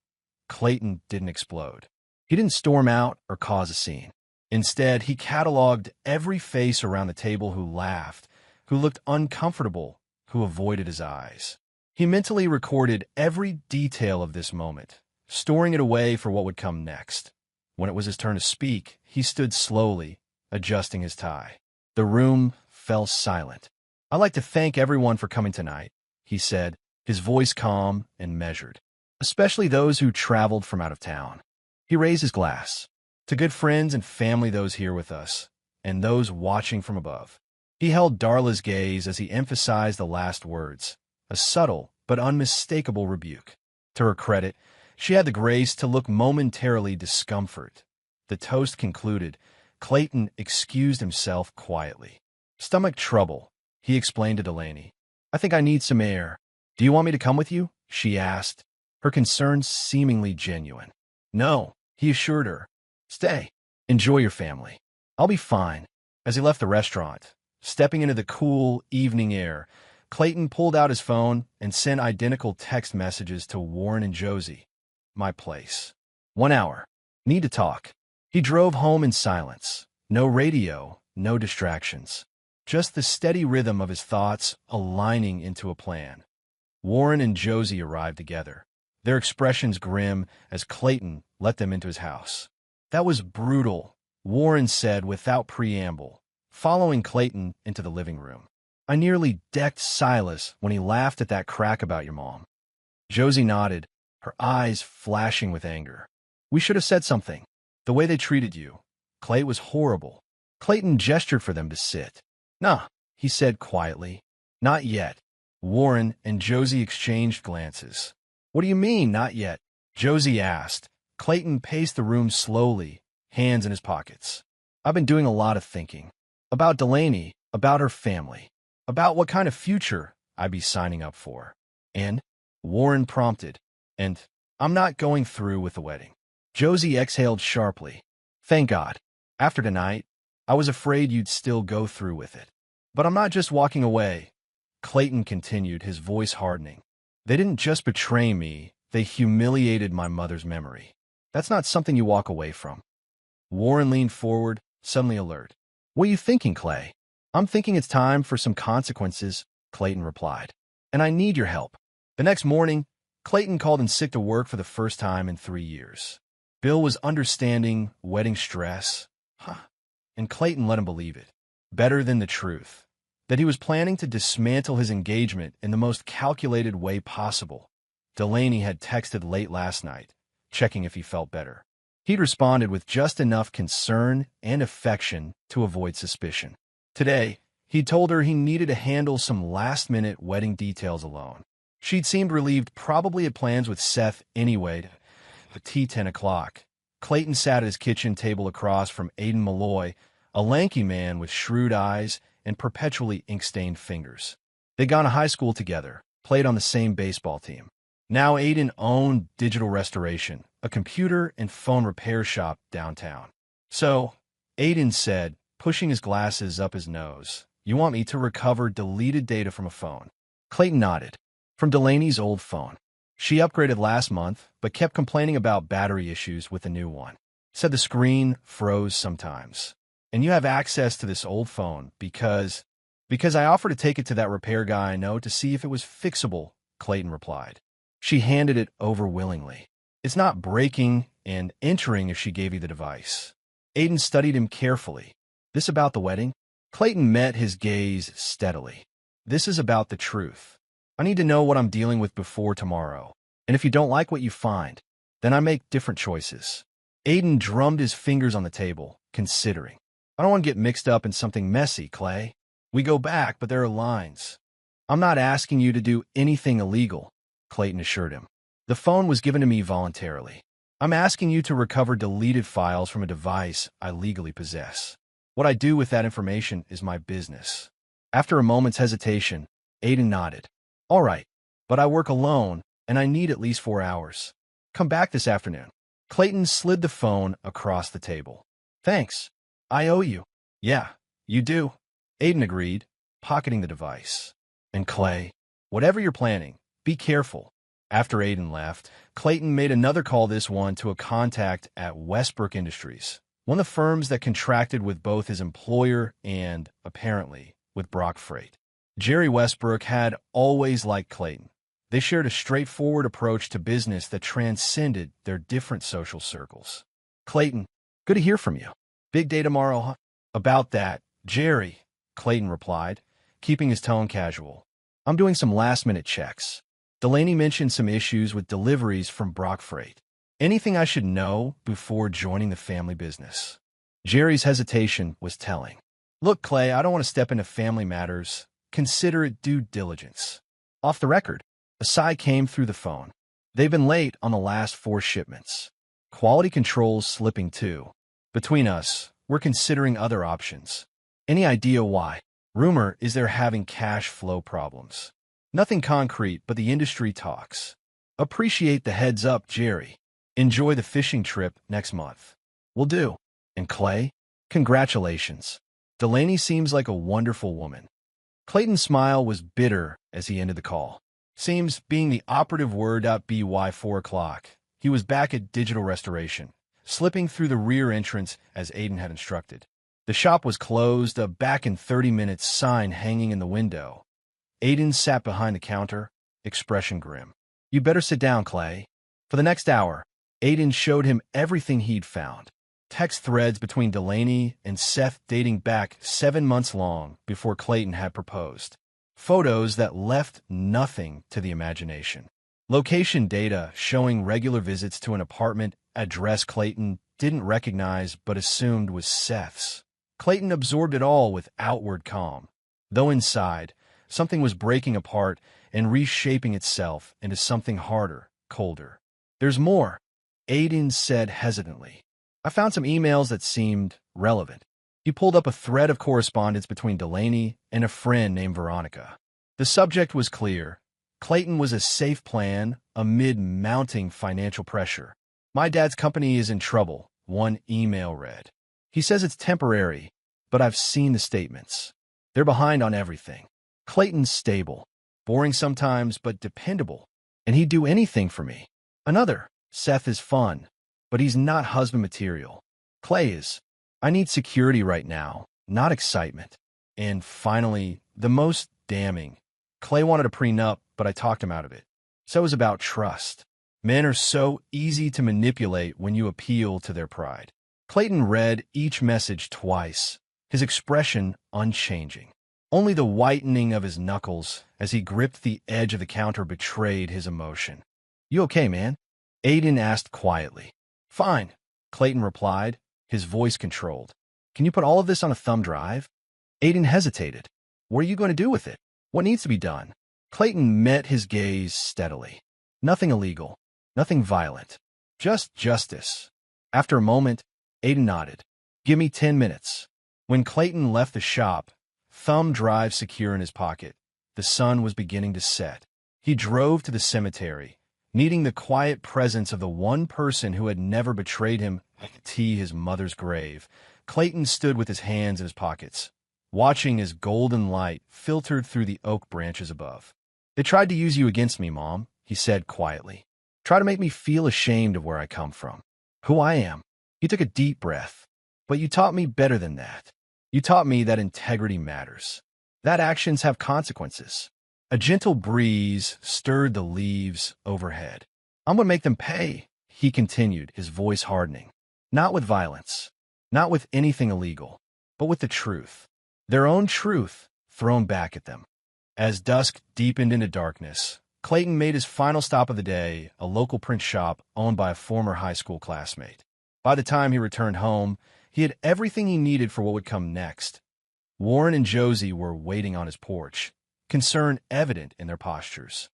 Clayton didn't explode. He didn't storm out or cause a scene. Instead, he cataloged every face around the table who laughed, who looked uncomfortable, who avoided his eyes. He mentally recorded every detail of this moment, storing it away for what would come next. When it was his turn to speak, he stood slowly, adjusting his tie. The room fell silent. "I'd like to thank everyone for coming tonight," he said, his voice calm and measured, "especially those who traveled from out of town." He raised his glass. "To good friends and family, those here with us, and those watching from above." He held Darla's gaze as he emphasized the last words, a subtle but unmistakable rebuke. To her credit, she had the grace to look momentarily discomfort. The toast concluded, Clayton excused himself quietly. "Stomach trouble," he explained to Delaney. "I think I need some air. Do you want me to come with you?" she asked, her concern seemingly genuine. "No," he assured her. "Stay. Enjoy your family. I'll be fine." As he left the restaurant, stepping into the cool evening air, Clayton pulled out his phone and sent identical text messages to Warren and Josie. "My place. 1 hour. Need to talk." He drove home in silence. No radio, no distractions. Just the steady rhythm of his thoughts aligning into a plan. Warren and Josie arrived together, their expressions grim as Clayton let them into his house. "That was brutal," Warren said without preamble, following Clayton into the living room. "I nearly decked Silas when he laughed at that crack about your mom." Josie nodded, her eyes flashing with anger. "We should have said something. The way they treated you. Clay was horrible." Clayton gestured for them to sit. "Nah," he said quietly. "Not yet." Warren and Josie exchanged glances. "What do you mean, not yet?" Josie asked. Clayton paced the room slowly, hands in his pockets. "I've been doing a lot of thinking. About Delaney, about her family, about what kind of future I'd be signing up for. And," Warren prompted, "and I'm not going through with the wedding." Josie exhaled sharply. "Thank God. After tonight, I was afraid you'd still go through with it. But I'm not just walking away," Clayton continued, his voice hardening. "They didn't just betray me, they humiliated my mother's memory. That's not something you walk away from." Warren leaned forward, suddenly alert. "What are you thinking, Clay?" I'm thinking it's time for some consequences, Clayton replied. And I need your help. The next morning, Clayton called in sick to work for the first time in 3 years. Bill was understanding wedding stress, and Clayton let him believe it, better than the truth, that he was planning to dismantle his engagement in the most calculated way possible. Delaney had texted late last night, checking if he felt better. He'd responded with just enough concern and affection to avoid suspicion. Today, he'd told her he needed to handle some last-minute wedding details alone. She'd seemed relieved, probably had plans with Seth anyway. At tea 10 o'clock, Clayton sat at his kitchen table across from Aiden Malloy, a lanky man with shrewd eyes and perpetually ink-stained fingers. They'd gone to high school together, played on the same baseball team. Now Aiden owned Digital Restoration, a computer and phone repair shop downtown. So, Aiden said, pushing his glasses up his nose, "You want me to recover deleted data from a phone?" Clayton nodded. From Delaney's old phone. She upgraded last month, but kept complaining about battery issues with the new one. Said the screen froze sometimes. And you have access to this old phone because I offered to take it to that repair guy I know to see if it was fixable, Clayton replied. She handed it over willingly. It's not breaking and entering if she gave you the device. Aiden studied him carefully. This about the wedding? Clayton met his gaze steadily. This is about the truth. I need to know what I'm dealing with before tomorrow. And if you don't like what you find, then I make different choices. Aiden drummed his fingers on the table, considering. I don't want to get mixed up in something messy, Clay. We go back, but there are lines. I'm not asking you to do anything illegal, Clayton assured him. The phone was given to me voluntarily. I'm asking you to recover deleted files from a device I legally possess. What I do with that information is my business. After a moment's hesitation, Aiden nodded. All right, but I work alone, and I need at least 4 hours. Come back this afternoon. Clayton slid the phone across the table. Thanks. I owe you. Yeah, you do. Aiden agreed, pocketing the device. And Clay, whatever you're planning, be careful. After Aiden left, Clayton made another call, this one to a contact at Westbrook Industries, one of the firms that contracted with both his employer and, apparently, with Brock Freight. Jerry Westbrook had always liked Clayton. They shared a straightforward approach to business that transcended their different social circles. Clayton, good to hear from you. Big day tomorrow, huh? About that, Jerry, Clayton replied, keeping his tone casual. I'm doing some last-minute checks. Delaney mentioned some issues with deliveries from Brock Freight. Anything I should know before joining the family business? Jerry's hesitation was telling. Look, Clay, I don't want to step into family matters. Consider it due diligence. Off the record, a sigh came through the phone. They've been late on the last 4 shipments. Quality control's slipping too. Between us, we're considering other options. Any idea why? Rumor is they're having cash flow problems. Nothing concrete, but the industry talks. Appreciate the heads up, Jerry. Enjoy the fishing trip next month. Will do. And Clay, congratulations. Delaney seems like a wonderful woman. Clayton's smile was bitter as he ended the call. Seems being the operative word. By 4 o'clock, he was back at Digital Restoration, slipping through the rear entrance as Aiden had instructed. The shop was closed, a back in 30 minutes sign hanging in the window. Aiden sat behind the counter, expression grim. You better sit down, Clay. For the next hour, Aiden showed him everything he'd found. Text threads between Delaney and Seth dating back 7 months long before Clayton had proposed. Photos that left nothing to the imagination. Location data showing regular visits to an apartment address Clayton didn't recognize but assumed was Seth's. Clayton absorbed it all with outward calm, though inside, something was breaking apart and reshaping itself into something harder, colder. There's more, Aiden said hesitantly. I found some emails that seemed relevant. He pulled up a thread of correspondence between Delaney and a friend named Veronica. The subject was clear. Clayton was a safe plan amid mounting financial pressure. My dad's company is in trouble, one email read. He says it's temporary, but I've seen the statements. They're behind on everything. Clayton's stable, boring sometimes, but dependable, and he'd do anything for me. Another, Seth is fun, but he's not husband material. Clay is. I need security right now, not excitement. And finally, the most damning. Clay wanted a prenup, but I talked him out of it. So it was about trust. Men are so easy to manipulate when you appeal to their pride. Clayton read each message twice, his expression unchanging. Only the whitening of his knuckles as he gripped the edge of the counter betrayed his emotion. "You okay, man?" Aiden asked quietly. "Fine," Clayton replied, his voice controlled. "Can you put all of this on a thumb drive?" Aiden hesitated. "What are you going to do with it? What needs to be done?" Clayton met his gaze steadily. "Nothing illegal. Nothing violent. Just justice." After a moment, Aiden nodded. "Give me 10 minutes." When Clayton left the shop, thumb drive secure in his pocket, the sun was beginning to set. He drove to the cemetery, needing the quiet presence of the one person who had never betrayed him to his mother's grave. Clayton stood with his hands in his pockets, watching as golden light filtered through the oak branches above. "They tried to use you against me, Mom," he said quietly. "Try to make me feel ashamed of where I come from, who I am." He took a deep breath. "But you taught me better than that. You taught me that integrity matters, that actions have consequences." A gentle breeze stirred the leaves overhead. "I'm going to make them pay," he continued, his voice hardening. "Not with violence, not with anything illegal, but with the truth. Their own truth thrown back at them." As dusk deepened into darkness, Clayton made his final stop of the day, a local print shop owned by a former high school classmate. By the time he returned home, he had everything he needed for what would come next. Warren and Josie were waiting on his porch, concern evident in their postures.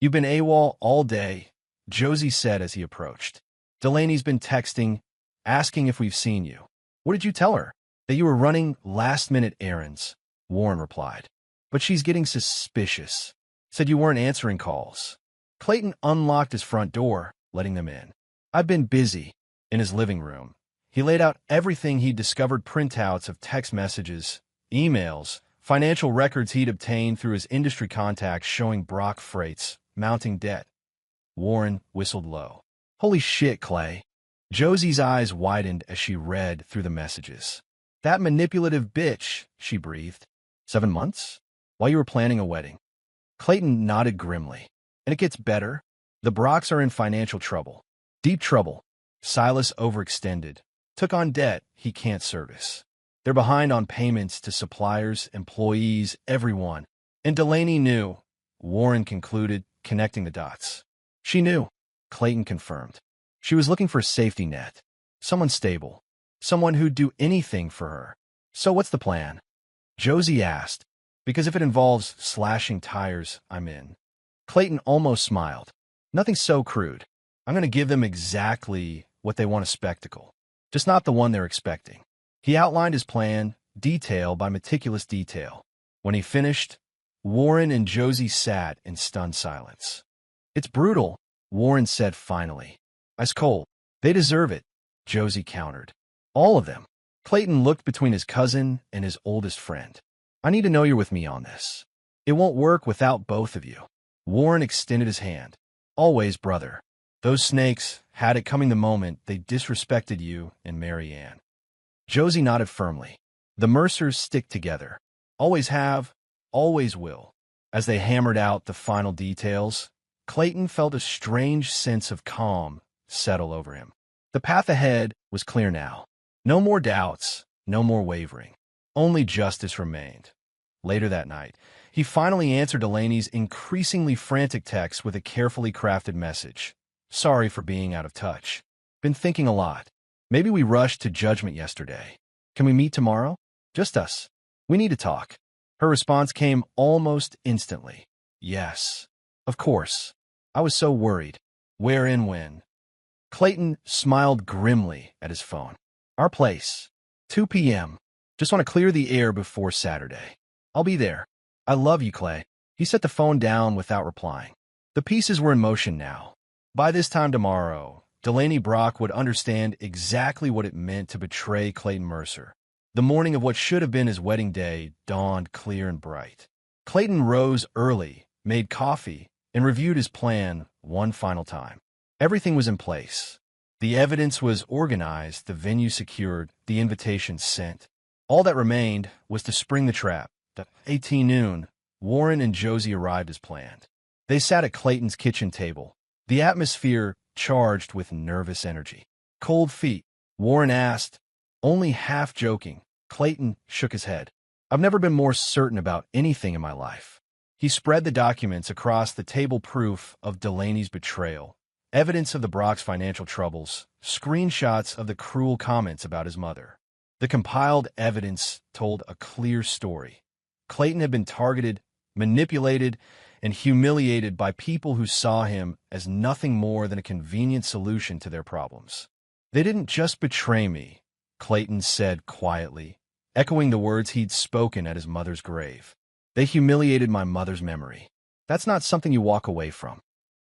"You've been AWOL all day," Josie said as he approached. "Delaney's been texting, asking if we've seen you." "What did you tell her?" "That you were running last-minute errands," Warren replied. "But she's getting suspicious. Said you weren't answering calls." Clayton unlocked his front door, letting them in. "I've been busy." In his living room, he laid out everything he'd discovered, printouts of text messages, emails, financial records he'd obtained through his industry contacts showing Brock Freight's mounting debt. Warren whistled low. "Holy shit, Clay." Josie's eyes widened as she read through the messages. "That manipulative bitch," she breathed. 7 months? While you were planning a wedding." Clayton nodded grimly. "And it gets better. The Brocks are in financial trouble. Deep trouble. Silas overextended. Took on debt he can't service. They're behind on payments to suppliers, employees, everyone. And Delaney knew," Warren concluded, connecting the dots. "She knew," Clayton confirmed. "She was looking for a safety net. Someone stable. Someone who'd do anything for her." "So what's the plan?" Josie asked. "Because if it involves slashing tires, I'm in." Clayton almost smiled. "Nothing so crude. I'm going to give them exactly what they want, a spectacle. Just not the one they're expecting." He outlined his plan, detail by meticulous detail. When he finished, Warren and Josie sat in stunned silence. "It's brutal," Warren said finally. "Ice cold. They deserve it," Josie countered. "All of them." Clayton looked between his cousin and his oldest friend. "I need to know you're with me on this. It won't work without both of you." Warren extended his hand. "Always, brother. Those snakes had it coming the moment they disrespected you and Mary Ann." Josie nodded firmly. "The Mercers stick together. Always have, always will." As they hammered out the final details, Clayton felt a strange sense of calm settle over him. The path ahead was clear now. No more doubts, no more wavering. Only justice remained. Later that night, he finally answered Delaney's increasingly frantic text with a carefully crafted message. "Sorry for being out of touch. Been thinking a lot. Maybe we rushed to judgment yesterday. Can we meet tomorrow? Just us. We need to talk." Her response came almost instantly. "Yes, of course. I was so worried. Where and when?" Clayton smiled grimly at his phone. "Our place. 2 p.m. Just want to clear the air before Saturday. I'll be there. I love you, Clay." He set the phone down without replying. The pieces were in motion now. By this time tomorrow, Delaney Brock would understand exactly what it meant to betray Clayton Mercer. The morning of what should have been his wedding day dawned clear and bright. Clayton rose early, made coffee, and reviewed his plan one final time. Everything was in place. The evidence was organized, the venue secured, the invitation sent. All that remained was to spring the trap. At 18 noon, Warren and Josie arrived as planned. They sat at Clayton's kitchen table, the atmosphere charged with nervous energy. "Cold feet?" Warren asked, only half joking. Clayton shook his head. "I've never been more certain about anything in my life." He spread the documents across the table, proof of Delaney's betrayal, evidence of the Brock's financial troubles, screenshots of the cruel comments about his mother. The compiled evidence told a clear story. Clayton had been targeted, manipulated, and humiliated by people who saw him as nothing more than a convenient solution to their problems. "They didn't just betray me," Clayton said quietly, echoing the words he'd spoken at his mother's grave. "They humiliated my mother's memory. That's not something you walk away from."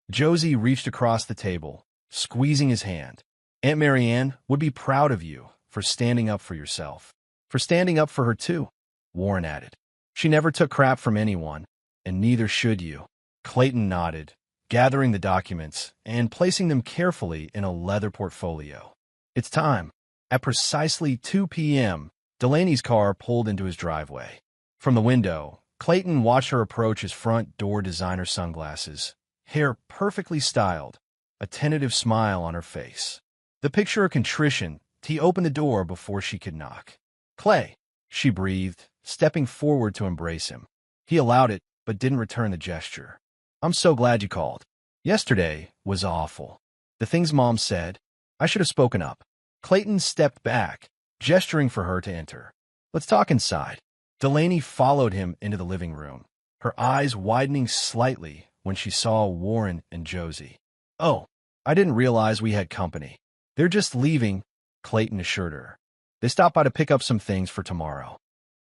Josie reached across the table, squeezing his hand. "Aunt Marianne would be proud of you for standing up for yourself. For standing up for her too," Warren added. "She never took crap from anyone, and neither should you." Clayton nodded, gathering the documents and placing them carefully in a leather portfolio. "It's time." At precisely 2 p.m., Delaney's car pulled into his driveway. From the window, Clayton watched her approach his front door, designer sunglasses, hair perfectly styled, a tentative smile on her face. The picture of contrition. He opened the door before she could knock. "Clay," she breathed, stepping forward to embrace him. He allowed it, but didn't return the gesture. "I'm so glad you called. Yesterday was awful. The things Mom said, I should have spoken up." Clayton stepped back, gesturing for her to enter. "Let's talk inside." Delaney followed him into the living room, her eyes widening slightly when she saw Warren and Josie. "Oh, I didn't realize we had company." "They're just leaving," Clayton assured her. "They stopped by to pick up some things for tomorrow."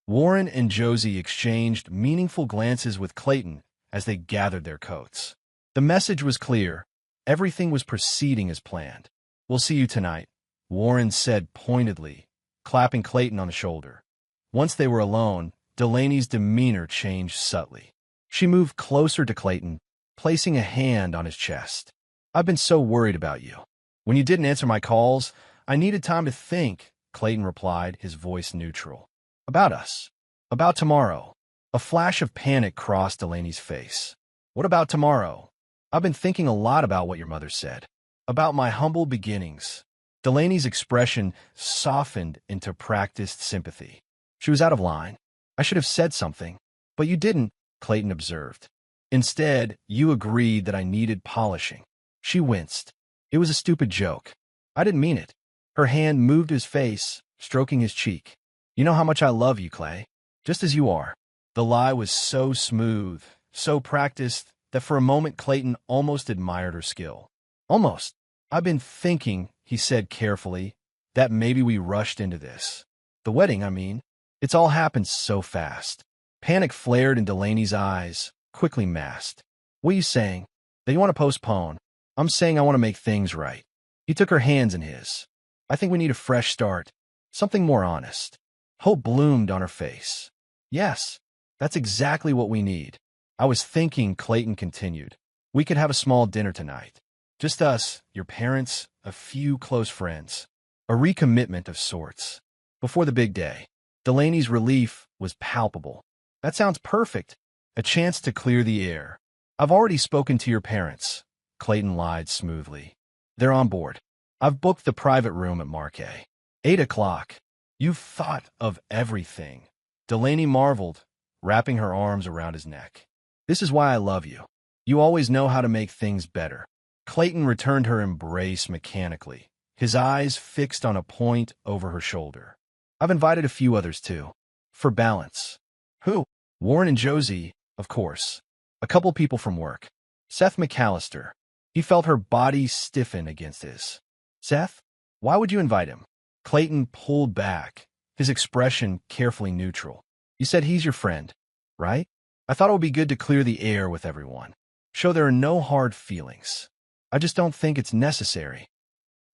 Warren and Josie exchanged meaningful glances with Clayton as they gathered their coats. The message was clear. Everything was proceeding as planned. "We'll see you tonight," Warren said pointedly, clapping Clayton on the shoulder. Once they were alone, Delaney's demeanor changed subtly. She moved closer to Clayton, placing a hand on his chest. "I've been so worried about you. When you didn't answer my calls, I needed time to think," Clayton replied, his voice neutral. "About us. About tomorrow." A flash of panic crossed Delaney's face. "What about tomorrow?" "I've been thinking a lot about what your mother said. About my humble beginnings." Delaney's expression softened into practiced sympathy. "She was out of line. I should have said something. But you didn't," Clayton observed. "Instead, you agreed that I needed polishing." She winced. "It was a stupid joke. I didn't mean it." Her hand moved his face, stroking his cheek. "You know how much I love you, Clay. Just as you are." The lie was so smooth, so practiced, that for a moment Clayton almost admired her skill. "Almost. I've been thinking," he said carefully, "that maybe we rushed into this. The wedding, I mean. It's all happened so fast." Panic flared in Delaney's eyes, quickly masked. "What are you saying? That you want to postpone?" "I'm saying I want to make things right." He took her hands in his. "I think we need a fresh start. Something more honest." Hope bloomed on her face. "Yes, that's exactly what we need." "I was thinking," Clayton continued, "we could have a small dinner tonight. Just us, your parents, a few close friends. A recommitment of sorts. Before the big day." Delaney's relief was palpable. "That sounds perfect. A chance to clear the air." "I've already spoken to your parents," Clayton lied smoothly. "They're on board. I've booked the private room at Marquet. 8 o'clock. You've thought of everything." Delaney marveled, wrapping her arms around his neck. "This is why I love you. You always know how to make things better." Clayton returned her embrace mechanically, his eyes fixed on a point over her shoulder. "I've invited a few others too. For balance." "Who?" "Warren and Josie, of course. A couple people from work. Seth McAllister." He felt her body stiffen against his. "Seth? Why would you invite him?" Clayton pulled back, his expression carefully neutral. "You said he's your friend, right? I thought it would be good to clear the air with everyone. Show there are no hard feelings. I just don't think it's necessary."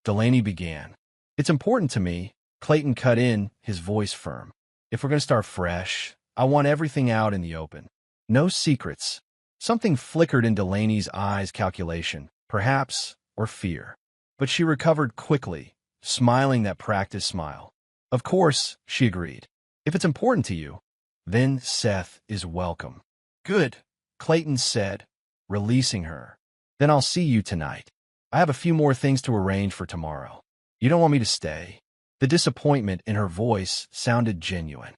Delaney began. "It's important to me," Clayton cut in, his voice firm. "If we're going to start fresh, I want everything out in the open. No secrets." Something flickered in Delaney's eyes, calculation, perhaps, or fear. But she recovered quickly, smiling that practiced smile. "Of course," she agreed. If it's important to you, then Seth is welcome. Good, Clayton said, releasing her. Then I'll see you tonight. I have a few more things to arrange for tomorrow. You don't want me to stay? The disappointment in her voice sounded genuine.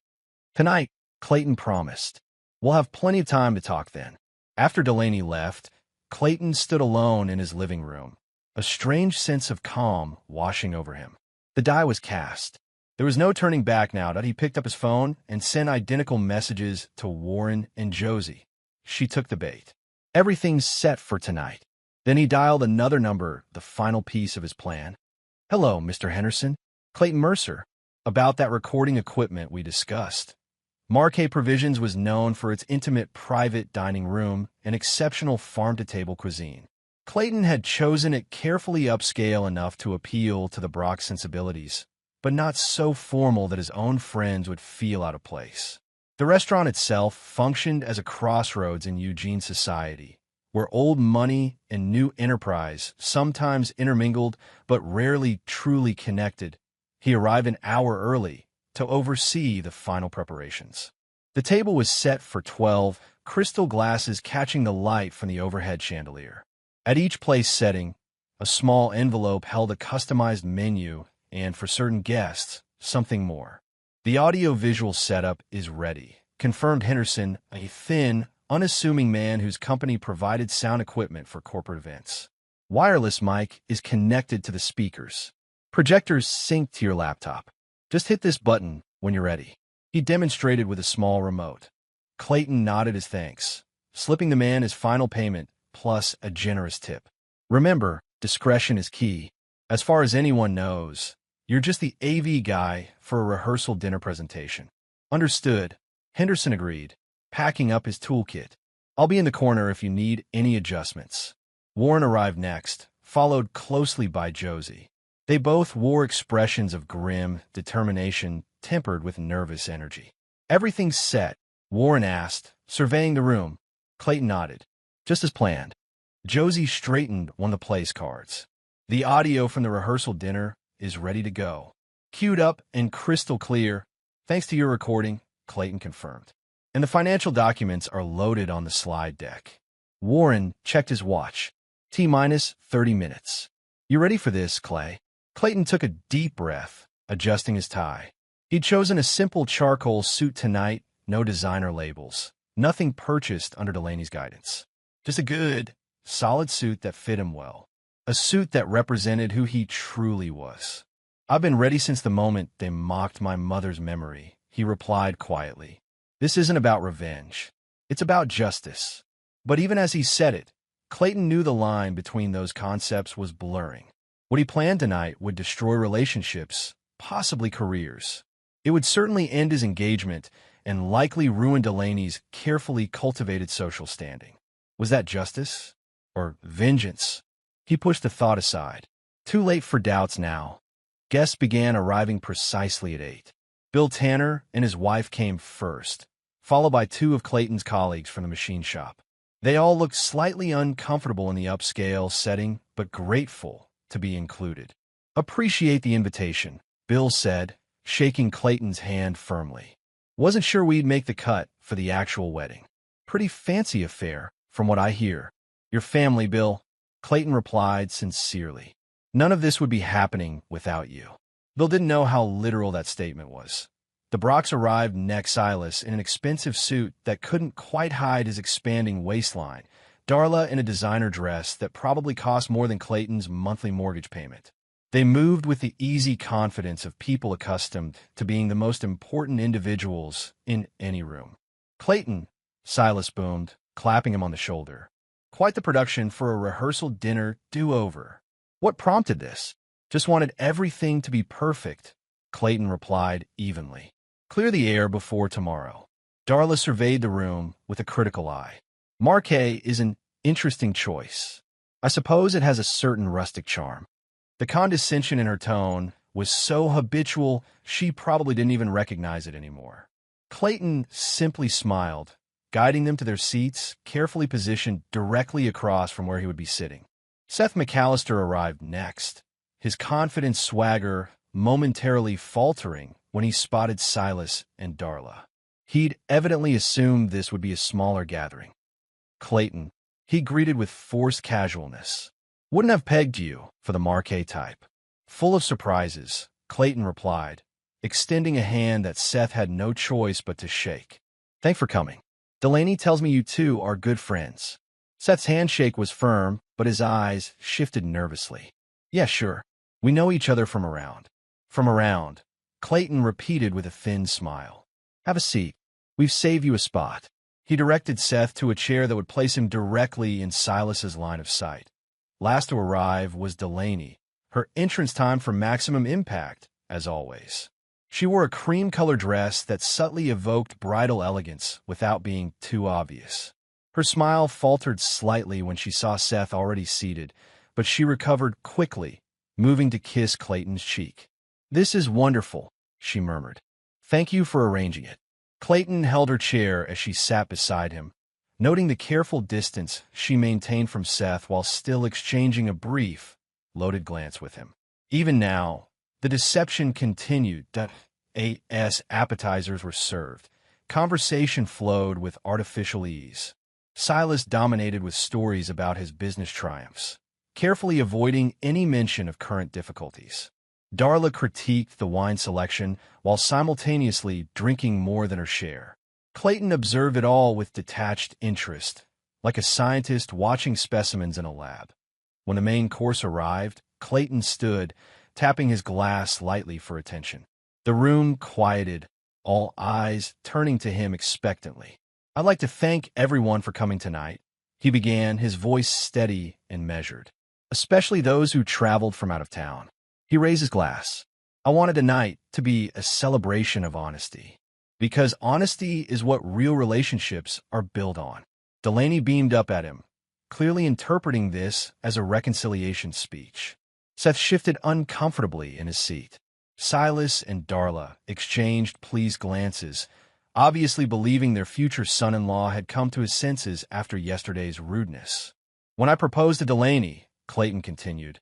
Tonight, Clayton promised. We'll have plenty of time to talk then. After Delaney left, Clayton stood alone in his living room, a strange sense of calm washing over him. The die was cast. There was no turning back now that he picked up his phone and sent identical messages to Warren and Josie. She took the bait. Everything's set for tonight. Then he dialed another number, the final piece of his plan. Hello, Mr. Henderson. Clayton Mercer. About that recording equipment we discussed. Marquet Provisions was known for its intimate private dining room and exceptional farm-to-table cuisine. Clayton had chosen it carefully upscale enough to appeal to the Brock sensibilities, but not so formal that his own friends would feel out of place. The restaurant itself functioned as a crossroads in Eugene society, where old money and new enterprise sometimes intermingled but rarely truly connected. He arrived an hour early to oversee the final preparations. The table was set for 12, crystal glasses catching the light from the overhead chandelier. At each place setting, a small envelope held a customized menu and, for certain guests, something more. The audio-visual setup is ready, confirmed Henderson, a thin, unassuming man whose company provided sound equipment for corporate events. Wireless mic is connected to the speakers. Projectors sync to your laptop. Just hit this button when you're ready. He demonstrated with a small remote. Clayton nodded his thanks, slipping the man his final payment plus a generous tip. Remember, discretion is key. As far as anyone knows, you're just the AV guy for a rehearsal dinner presentation. Understood, Henderson agreed, packing up his toolkit. I'll be in the corner if you need any adjustments. Warren arrived next, followed closely by Josie. They both wore expressions of grim determination tempered with nervous energy. Everything's set, Warren asked, surveying the room. Clayton nodded. Just as planned. Josie straightened one of the place cards. The audio from the rehearsal dinner is ready to go. Queued up and crystal clear. Thanks to your recording, Clayton confirmed. And the financial documents are loaded on the slide deck. Warren checked his watch. T-minus 30 minutes. You ready for this, Clay? Clayton took a deep breath, adjusting his tie. He'd chosen a simple charcoal suit tonight, no designer labels. Nothing purchased under Delaney's guidance. Just a good, solid suit that fit him well. A suit that represented who he truly was. I've been ready since the moment they mocked my mother's memory, he replied quietly. This isn't about revenge. It's about justice. But even as he said it, Clayton knew the line between those concepts was blurring. What he planned tonight would destroy relationships, possibly careers. It would certainly end his engagement and likely ruin Delaney's carefully cultivated social standing. Was that justice? Or vengeance? He pushed the thought aside. Too late for doubts now. Guests began arriving precisely at 8. Bill Tanner and his wife came first, followed by 2 of Clayton's colleagues from the machine shop. They all looked slightly uncomfortable in the upscale setting, but grateful to be included. Appreciate the invitation, Bill said, shaking Clayton's hand firmly. Wasn't sure we'd make the cut for the actual wedding. Pretty fancy affair, from what I hear. Your family, Bill, Clayton replied sincerely. None of this would be happening without you. Bill didn't know how literal that statement was. The Brocks arrived next Silas in an expensive suit that couldn't quite hide his expanding waistline, Darla in a designer dress that probably cost more than Clayton's monthly mortgage payment. They moved with the easy confidence of people accustomed to being the most important individuals in any room. Clayton, Silas boomed, clapping him on the shoulder. Quite the production for a rehearsal dinner do-over. What prompted this? Just wanted everything to be perfect, Clayton replied evenly. Clear the air before tomorrow. Darla surveyed the room with a critical eye. Marquet is an interesting choice. I suppose it has a certain rustic charm. The condescension in her tone was so habitual she probably didn't even recognize it anymore. Clayton simply smiled, guiding them to their seats, carefully positioned directly across from where he would be sitting. Seth McAllister arrived next, his confident swagger momentarily faltering when he spotted Silas and Darla. He'd evidently assumed this would be a smaller gathering. Clayton, he greeted with forced casualness. Wouldn't have pegged you for the marquee type. Full of surprises, Clayton replied, extending a hand that Seth had no choice but to shake. Thanks for coming. Delaney tells me you two are good friends. Seth's handshake was firm, but his eyes shifted nervously. Yeah, sure. We know each other from around. From around, Clayton repeated with a thin smile. Have a seat. We've saved you a spot. He directed Seth to a chair that would place him directly in Silas's line of sight. Last to arrive was Delaney, her entrance time for maximum impact, as always. She wore a cream-colored dress that subtly evoked bridal elegance without being too obvious. Her smile faltered slightly when she saw Seth already seated, but she recovered quickly, moving to kiss Clayton's cheek. This is wonderful, she murmured. Thank you for arranging it. Clayton held her chair as she sat beside him, noting the careful distance she maintained from Seth while still exchanging a brief, loaded glance with him. Even now, the deception continued. As appetizers were served, conversation flowed with artificial ease. Silas dominated with stories about his business triumphs, carefully avoiding any mention of current difficulties. Darla critiqued the wine selection while simultaneously drinking more than her share. Clayton observed it all with detached interest, like a scientist watching specimens in a lab. When the main course arrived, Clayton stood, tapping his glass lightly for attention. The room quieted, all eyes turning to him expectantly. I'd like to thank everyone for coming tonight, he began, his voice steady and measured, especially those who traveled from out of town. He raised his glass. I wanted tonight to be a celebration of honesty, because honesty is what real relationships are built on. Delaney beamed up at him, clearly interpreting this as a reconciliation speech. Seth shifted uncomfortably in his seat. Silas and Darla exchanged pleased glances, obviously believing their future son-in-law had come to his senses after yesterday's rudeness. When I proposed to Delaney, Clayton continued,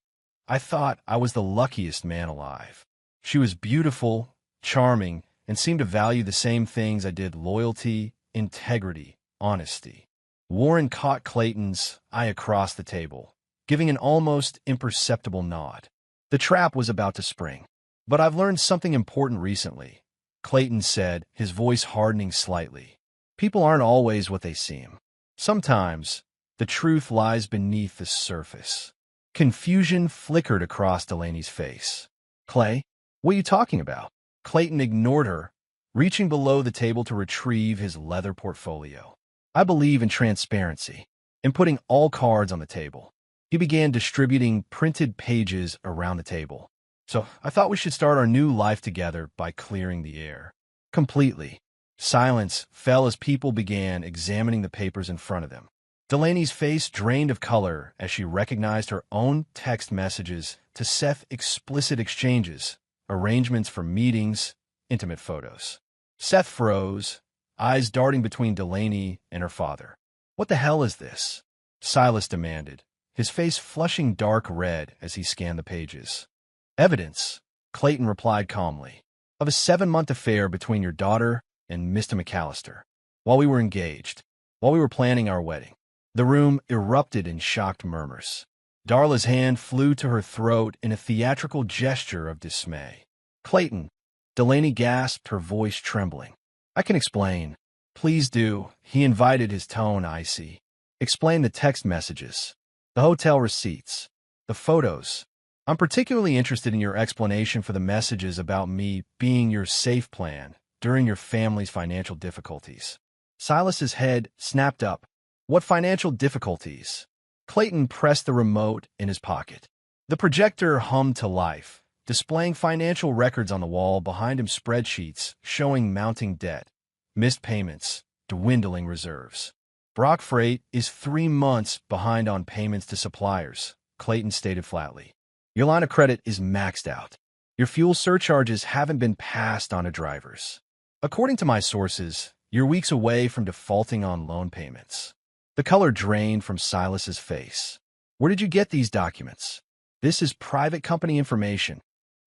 I thought I was the luckiest man alive. She was beautiful, charming, and seemed to value the same things I did: loyalty, integrity, honesty. Warren caught Clayton's eye across the table, giving an almost imperceptible nod. The trap was about to spring. But I've learned something important recently, Clayton said, his voice hardening slightly. People aren't always what they seem. Sometimes, the truth lies beneath the surface. Confusion flickered across Delaney's face. Clay, what are you talking about? Clayton ignored her, reaching below the table to retrieve his leather portfolio. I believe in transparency, in putting all cards on the table. He began distributing printed pages around the table. So I thought we should start our new life together by clearing the air. Completely. Silence fell as people began examining the papers in front of them. Delaney's face drained of color as she recognized her own text messages to Seth, explicit exchanges, arrangements for meetings, intimate photos. Seth froze, eyes darting between Delaney and her father. What the hell is this? Silas demanded, his face flushing dark red as he scanned the pages. Evidence, Clayton replied calmly, of a 7-month affair between your daughter and Mr. McAllister, while we were engaged, while we were planning our wedding. The room erupted in shocked murmurs. Darla's hand flew to her throat in a theatrical gesture of dismay. Clayton, Delaney gasped, her voice trembling. I can explain. Please do, he invited, his tone icy. Explain the text messages, the hotel receipts, the photos. I'm particularly interested in your explanation for the messages about me being your safe plan during your family's financial difficulties. Silas's head snapped up. What financial difficulties? Clayton pressed the remote in his pocket. The projector hummed to life, displaying financial records on the wall behind him, spreadsheets showing mounting debt, missed payments, dwindling reserves. Brock Freight is 3 months behind on payments to suppliers, Clayton stated flatly. Your line of credit is maxed out. Your fuel surcharges haven't been passed on to drivers. According to my sources, you're weeks away from defaulting on loan payments. The color drained from Silas's face. Where did you get these documents? This is private company information.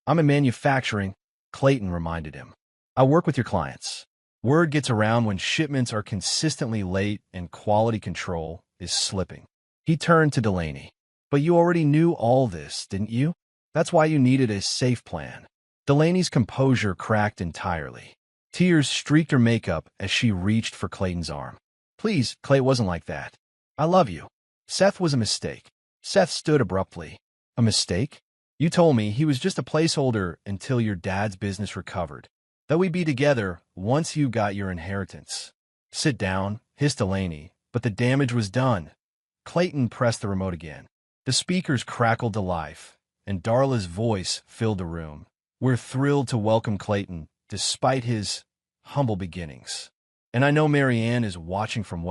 I'm in manufacturing, Clayton reminded him. I work with your clients. Word gets around when shipments are consistently late and quality control is slipping. He turned to Delaney. But you already knew all this, didn't you? That's why you needed a safe plan. Delaney's composure cracked entirely. Tears streaked her makeup as she reached for Clayton's arm. Please, Clay, it wasn't like that. I love you. Seth was a mistake. Seth stood abruptly. A mistake? You told me he was just a placeholder until your dad's business recovered. That we'd be together once you got your inheritance. Sit down, hissed Delaney, but the damage was done. Clayton pressed the remote again. The speakers crackled to life, and Darla's voice filled the room. We're thrilled to welcome Clayton, despite his humble beginnings. And I know Marianne is watching from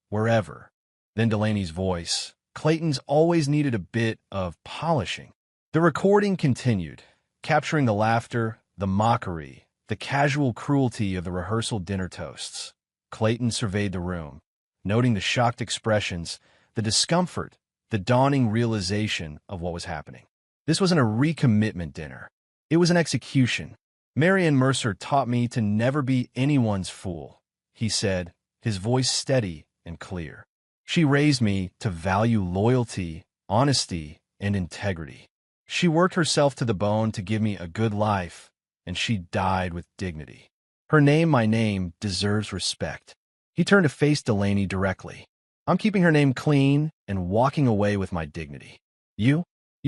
wherever. Then Delaney's voice. Clayton's always needed a bit of polishing. The recording continued, capturing the laughter, the mockery, the casual cruelty of the rehearsal dinner toasts. Clayton surveyed the room, noting the shocked expressions, the discomfort, the dawning realization of what was happening. This wasn't a recommitment dinner. It was an execution. Marianne Mercer taught me to never be anyone's fool, he said, his voice steady and clear. She raised me to value loyalty, honesty, and integrity. She worked herself to the bone to give me a good life, and she died with dignity. Her name, my name, deserves respect. He turned to face Delaney directly. I'm keeping her name clean and walking away with my dignity. You've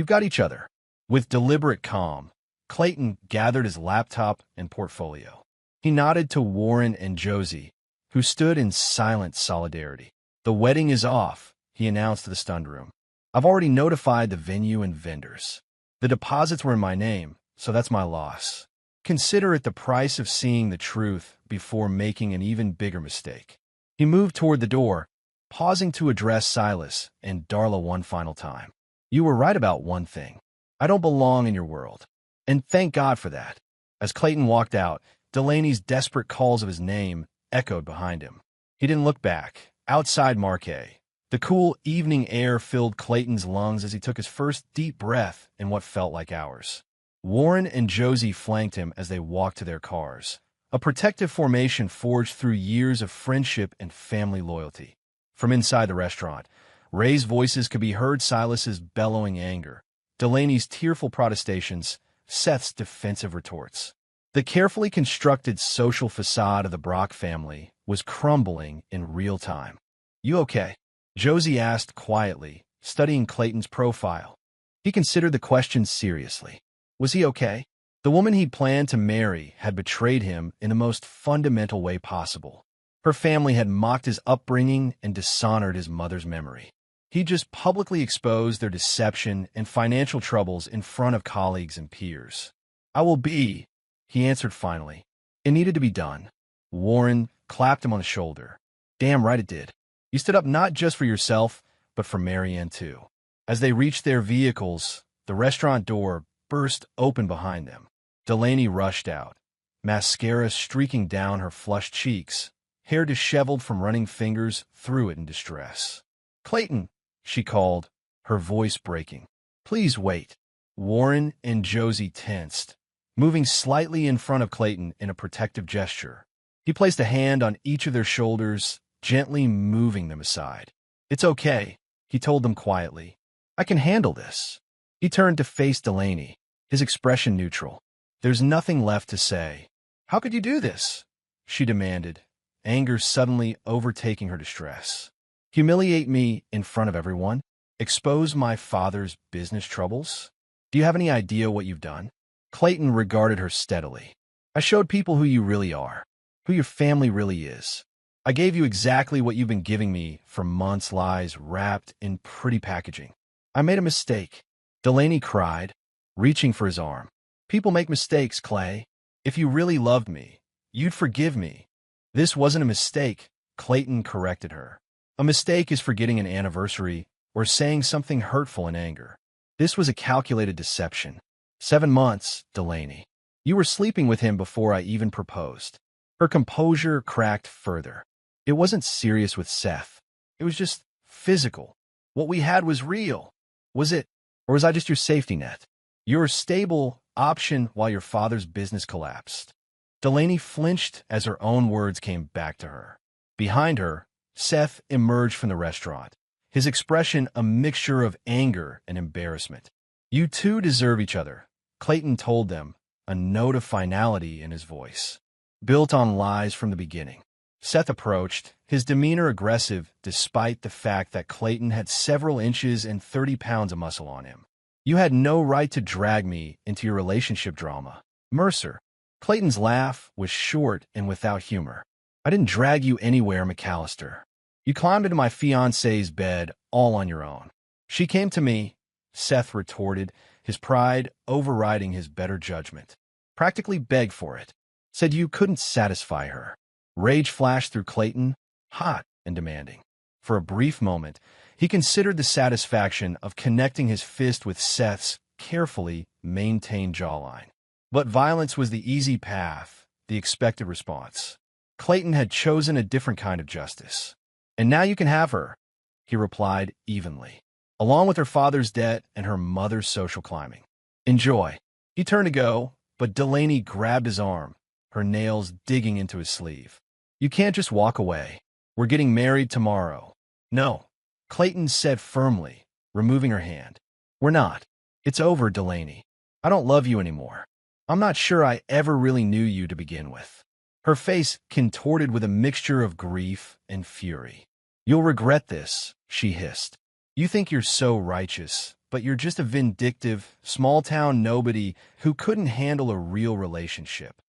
got each other. With deliberate calm, Clayton gathered his laptop and portfolio. He nodded to Warren and Josie, who stood in silent solidarity. The wedding is off, he announced to the stunned room. I've already notified the venue and vendors. The deposits were in my name, so that's my loss. Consider it the price of seeing the truth before making an even bigger mistake. He moved toward the door, pausing to address Silas and Darla one final time. You were right about one thing. I don't belong in your world. And thank God for that. As Clayton walked out, Delaney's desperate calls of his name echoed behind him. He didn't look back. Outside Marquet, the cool evening air filled Clayton's lungs as he took his first deep breath in what felt like hours. Warren and Josie flanked him as they walked to their cars, a protective formation forged through years of friendship and family loyalty. From inside the restaurant, Ray's voices could be heard, Silas's bellowing anger, Delaney's tearful protestations, Seth's defensive retorts. The carefully constructed social facade of the Brock family was crumbling in real time. You okay? Josie asked quietly, studying Clayton's profile. He considered the question seriously. Was he okay? The woman he'd planned to marry had betrayed him in the most fundamental way possible. Her family had mocked his upbringing and dishonored his mother's memory. He just publicly exposed their deception and financial troubles in front of colleagues and peers. I will be, he answered finally. It needed to be done. Warren clapped him on the shoulder. Damn right it did. You stood up not just for yourself, but for Marianne too. As they reached their vehicles, the restaurant door burst open behind them. Delaney rushed out, mascara streaking down her flushed cheeks, hair disheveled from running fingers through it in distress. Clayton, she called, her voice breaking. Please wait. Warren and Josie tensed, moving slightly in front of Clayton in a protective gesture. He placed a hand on each of their shoulders, gently moving them aside. It's okay, he told them quietly. I can handle this. He turned to face Delaney, his expression neutral. There's nothing left to say. How could you do this? She demanded, anger suddenly overtaking her distress. Humiliate me in front of everyone? Expose my father's business troubles? Do you have any idea what you've done? Clayton regarded her steadily. I showed people who you really are, who your family really is. I gave you exactly what you've been giving me for months, lies wrapped in pretty packaging. I made a mistake. Delaney cried, reaching for his arm. People make mistakes, Clay. If you really loved me, you'd forgive me. This wasn't a mistake, Clayton corrected her. A mistake is forgetting an anniversary or saying something hurtful in anger. This was a calculated deception. 7 months, Delaney. You were sleeping with him before I even proposed. Her composure cracked further. It wasn't serious with Seth. It was just physical. What we had was real. Was it, or was I just your safety net? You're stable, option while your father's business collapsed. Delaney flinched as her own words came back to her. Behind her, Seth emerged from the restaurant, his expression a mixture of anger and embarrassment. "You two deserve each other," Clayton told them, a note of finality in his voice, built on lies from the beginning. Seth approached, his demeanor aggressive despite the fact that Clayton had several inches and 30 pounds of muscle on him. "You had no right to drag me into your relationship drama, Mercer." Clayton's laugh was short and without humor. "I didn't drag you anywhere, McAllister. You climbed into my fiancée's bed all on your own." "She came to me," Seth retorted, his pride overriding his better judgment. "Practically begged for it. Said you couldn't satisfy her." Rage flashed through Clayton, hot and demanding. For a brief moment, he considered the satisfaction of connecting his fist with Seth's carefully maintained jawline. But violence was the easy path, the expected response. Clayton had chosen a different kind of justice. "And now you can have her," he replied evenly, "along with her father's debt and her mother's social climbing. Enjoy." He turned to go, but Delaney grabbed his arm, her nails digging into his sleeve. "You can't just walk away. We're getting married tomorrow." "No," Clayton said firmly, removing her hand. "We're not. It's over, Delaney. I don't love you anymore. I'm not sure I ever really knew you to begin with." Her face contorted with a mixture of grief and fury. "You'll regret this," she hissed. "You think you're so righteous, but you're just a vindictive, small-town nobody who couldn't handle a real relationship."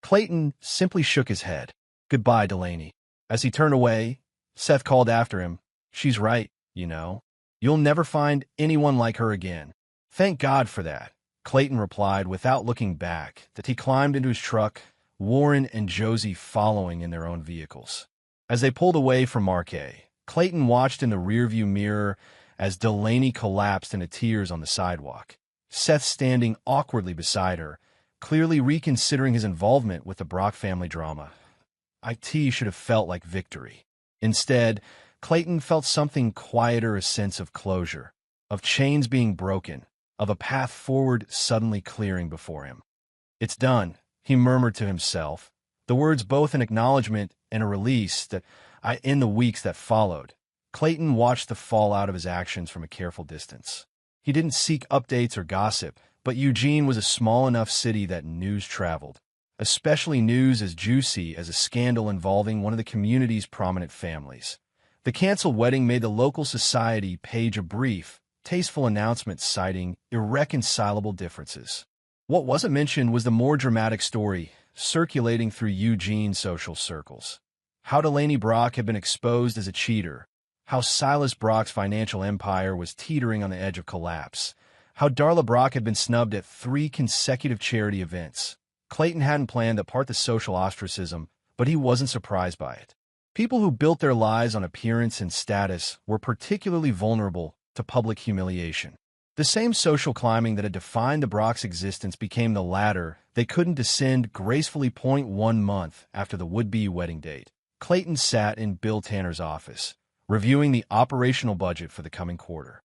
Clayton simply shook his head. "Goodbye, Delaney." As he turned away, Seth called after him, "She's right, you know. You'll never find anyone like her again." "Thank God for that," Clayton replied without looking back, that he climbed into his truck, Warren and Josie following in their own vehicles. As they pulled away from Marquet, Clayton watched in the rearview mirror as Delaney collapsed into tears on the sidewalk, Seth standing awkwardly beside her, clearly reconsidering his involvement with the Brock family drama. IT should have felt like victory. Instead, Clayton felt something quieter, a sense of closure, of chains being broken, of a path forward suddenly clearing before him. "It's done," he murmured to himself, the words both an acknowledgement and a release that in the weeks that followed. Clayton watched the fallout of his actions from a careful distance. He didn't seek updates or gossip, but Eugene was a small enough city that news traveled, especially news as juicy as a scandal involving one of the community's prominent families. The canceled wedding made the local society page a brief, tasteful announcement citing irreconcilable differences. What wasn't mentioned was the more dramatic story circulating through Eugene's social circles. How Delaney Brock had been exposed as a cheater, how Silas Brock's financial empire was teetering on the edge of collapse, how Darla Brock had been snubbed at 3 consecutive charity events. Clayton hadn't planned to part the social ostracism, but he wasn't surprised by it. People who built their lives on appearance and status were particularly vulnerable to public humiliation. The same social climbing that had defined the Brock's existence became the ladder they couldn't descend gracefully. 1 month after the would-be wedding date, Clayton sat in Bill Tanner's office, reviewing the operational budget for the coming quarter.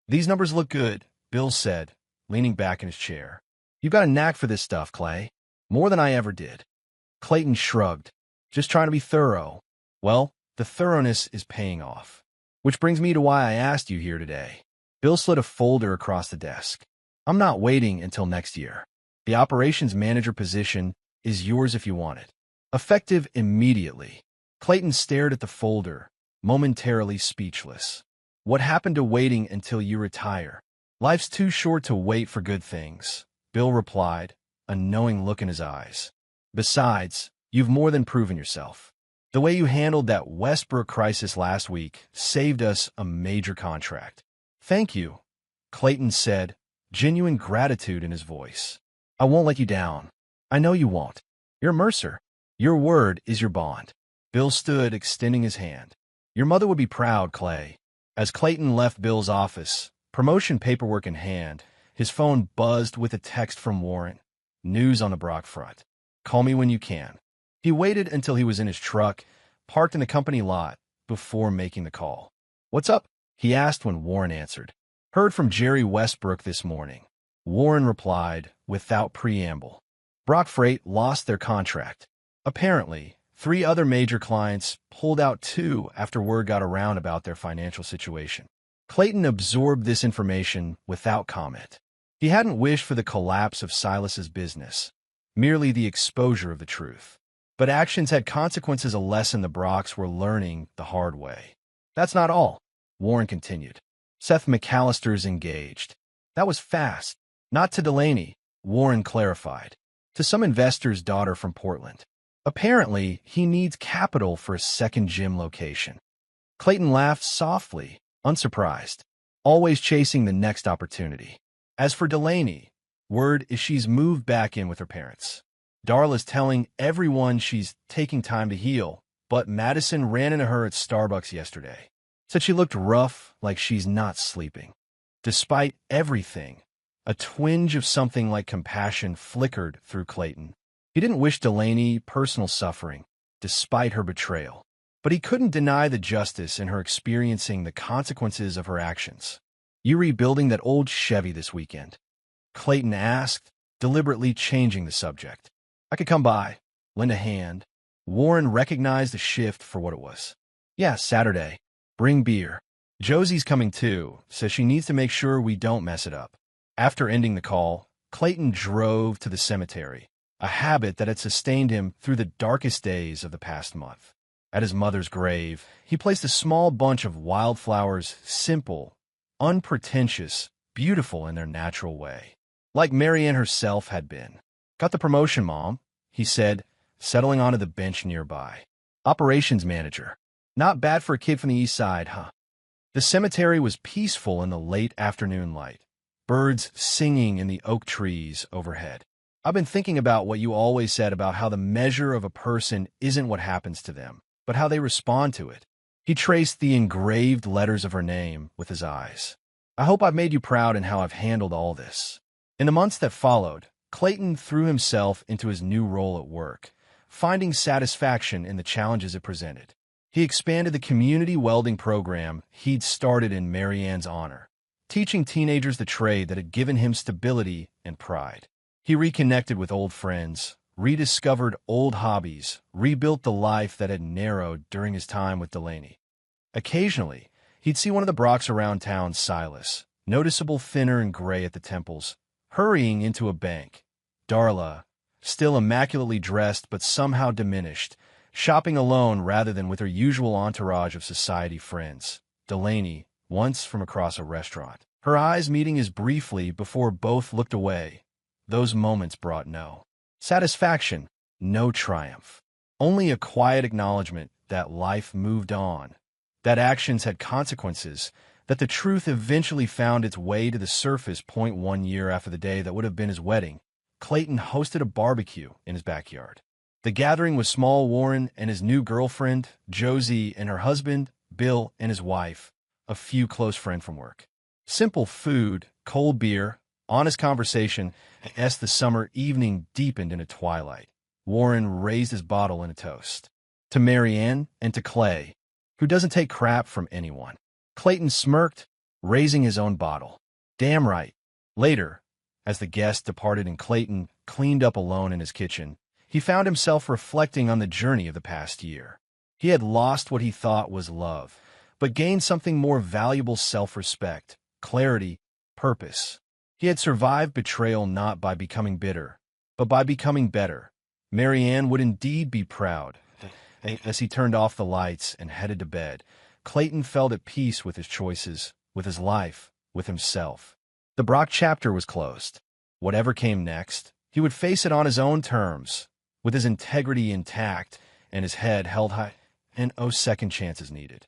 "These numbers look good," Bill said, leaning back in his chair. "You've got a knack for this stuff, Clay. More than I ever did." Clayton shrugged. "Just trying to be thorough." "Well, the thoroughness is paying off. Which brings me to why I asked you here today." Bill slid a folder across the desk. "I'm not waiting until next year. The operations manager position is yours if you want it. Effective immediately." Clayton stared at the folder, momentarily speechless. "What happened to waiting until you retire?" "Life's too short to wait for good things," Bill replied, a knowing look in his eyes. "Besides, you've more than proven yourself. The way you handled that Westbrook crisis last week saved us a major contract." "Thank you," Clayton said, genuine gratitude in his voice. "I won't let you down. I know you won't. You're Mercer. Your word is your bond." Bill stood, extending his hand. "Your mother would be proud, Clay." As Clayton left Bill's office, promotion paperwork in hand, his phone buzzed with a text from Warren. News on the Brock front. "Call me when you can." He waited until he was in his truck, parked in the company lot, before making the call. "What's up?" he asked when Warren answered. "Heard from Jerry Westbrook this morning. Warren replied, without preamble. Brock Freight lost their contract. Apparently, 3 other major clients pulled out too after word got around about their financial situation. Clayton absorbed this information without comment. He hadn't wished for the collapse of Silas's business, merely the exposure of the truth. But actions had consequences, a lesson the Brocks were learning the hard way. That's not all, Warren continued. Seth McAllister's engaged. That was fast. Not to Delaney, Warren clarified. To some investor's daughter from Portland. Apparently, he needs capital for a second gym location. Clayton laughed softly, unsurprised, always chasing the next opportunity. As for Delaney, word is she's moved back in with her parents. Darla's telling everyone she's taking time to heal, but Madison ran into her at Starbucks yesterday. Said she looked rough, like she's not sleeping. Despite everything, a twinge of something like compassion flickered through Clayton. He didn't wish Delaney personal suffering, despite her betrayal. But he couldn't deny the justice in her experiencing the consequences of her actions. You rebuilding that old Chevy this weekend? Clayton asked, deliberately changing the subject. I could come by, lend a hand. Warren recognized the shift for what it was. Yeah, Saturday. Bring beer. Josie's coming too, says she needs to make sure we don't mess it up. After ending the call, Clayton drove to the cemetery, a habit that had sustained him through the darkest days of the past month. At his mother's grave, he placed a small bunch of wildflowers, simple, unpretentious, beautiful in their natural way, like Marianne herself had been. Got the promotion, Mom, he said, settling onto the bench nearby. Operations manager. Not bad for a kid from the east side, huh? The cemetery was peaceful in the late afternoon light, birds singing in the oak trees overhead. I've been thinking about what you always said about how the measure of a person isn't what happens to them, but how they respond to it. He traced the engraved letters of her name with his eyes. I hope I've made you proud in how I've handled all this. In the months that followed, Clayton threw himself into his new role at work, finding satisfaction in the challenges it presented. He expanded the community welding program he'd started in Marianne's honor, teaching teenagers the trade that had given him stability and pride. He reconnected with old friends, rediscovered old hobbies, rebuilt the life that had narrowed during his time with Delaney. Occasionally, he'd see one of the Brocks around town, Silas, noticeable thinner and gray at the temples, hurrying into a bank. Darla, still immaculately dressed but somehow diminished, shopping alone rather than with her usual entourage of society friends. Delaney, once from across a restaurant. Her eyes meeting his briefly before both looked away. Those moments brought no satisfaction, no triumph. Only a quiet acknowledgement that life moved on, that actions had consequences, that the truth eventually found its way to the surface. 1 year after the day that would have been his wedding, Clayton hosted a barbecue in his backyard. The gathering was small. Warren and his new girlfriend, Josie, and her husband, Bill, and his wife, a few close friends from work. Simple food, cold beer, honest conversation, and as the summer evening deepened into twilight, Warren raised his bottle in a toast. To Marianne and to Clay, who doesn't take crap from anyone. Clayton smirked, raising his own bottle. Damn right. Later, as the guests departed and Clayton cleaned up alone in his kitchen, he found himself reflecting on the journey of the past year. He had lost what he thought was love, but gained something more valuable: self-respect, clarity, purpose. He had survived betrayal not by becoming bitter, but by becoming better. Marianne would indeed be proud. As he turned off the lights and headed to bed, Clayton felt at peace with his choices, with his life, with himself. The Brock chapter was closed. Whatever came next, he would face it on his own terms, with his integrity intact and his head held high, and second chances needed.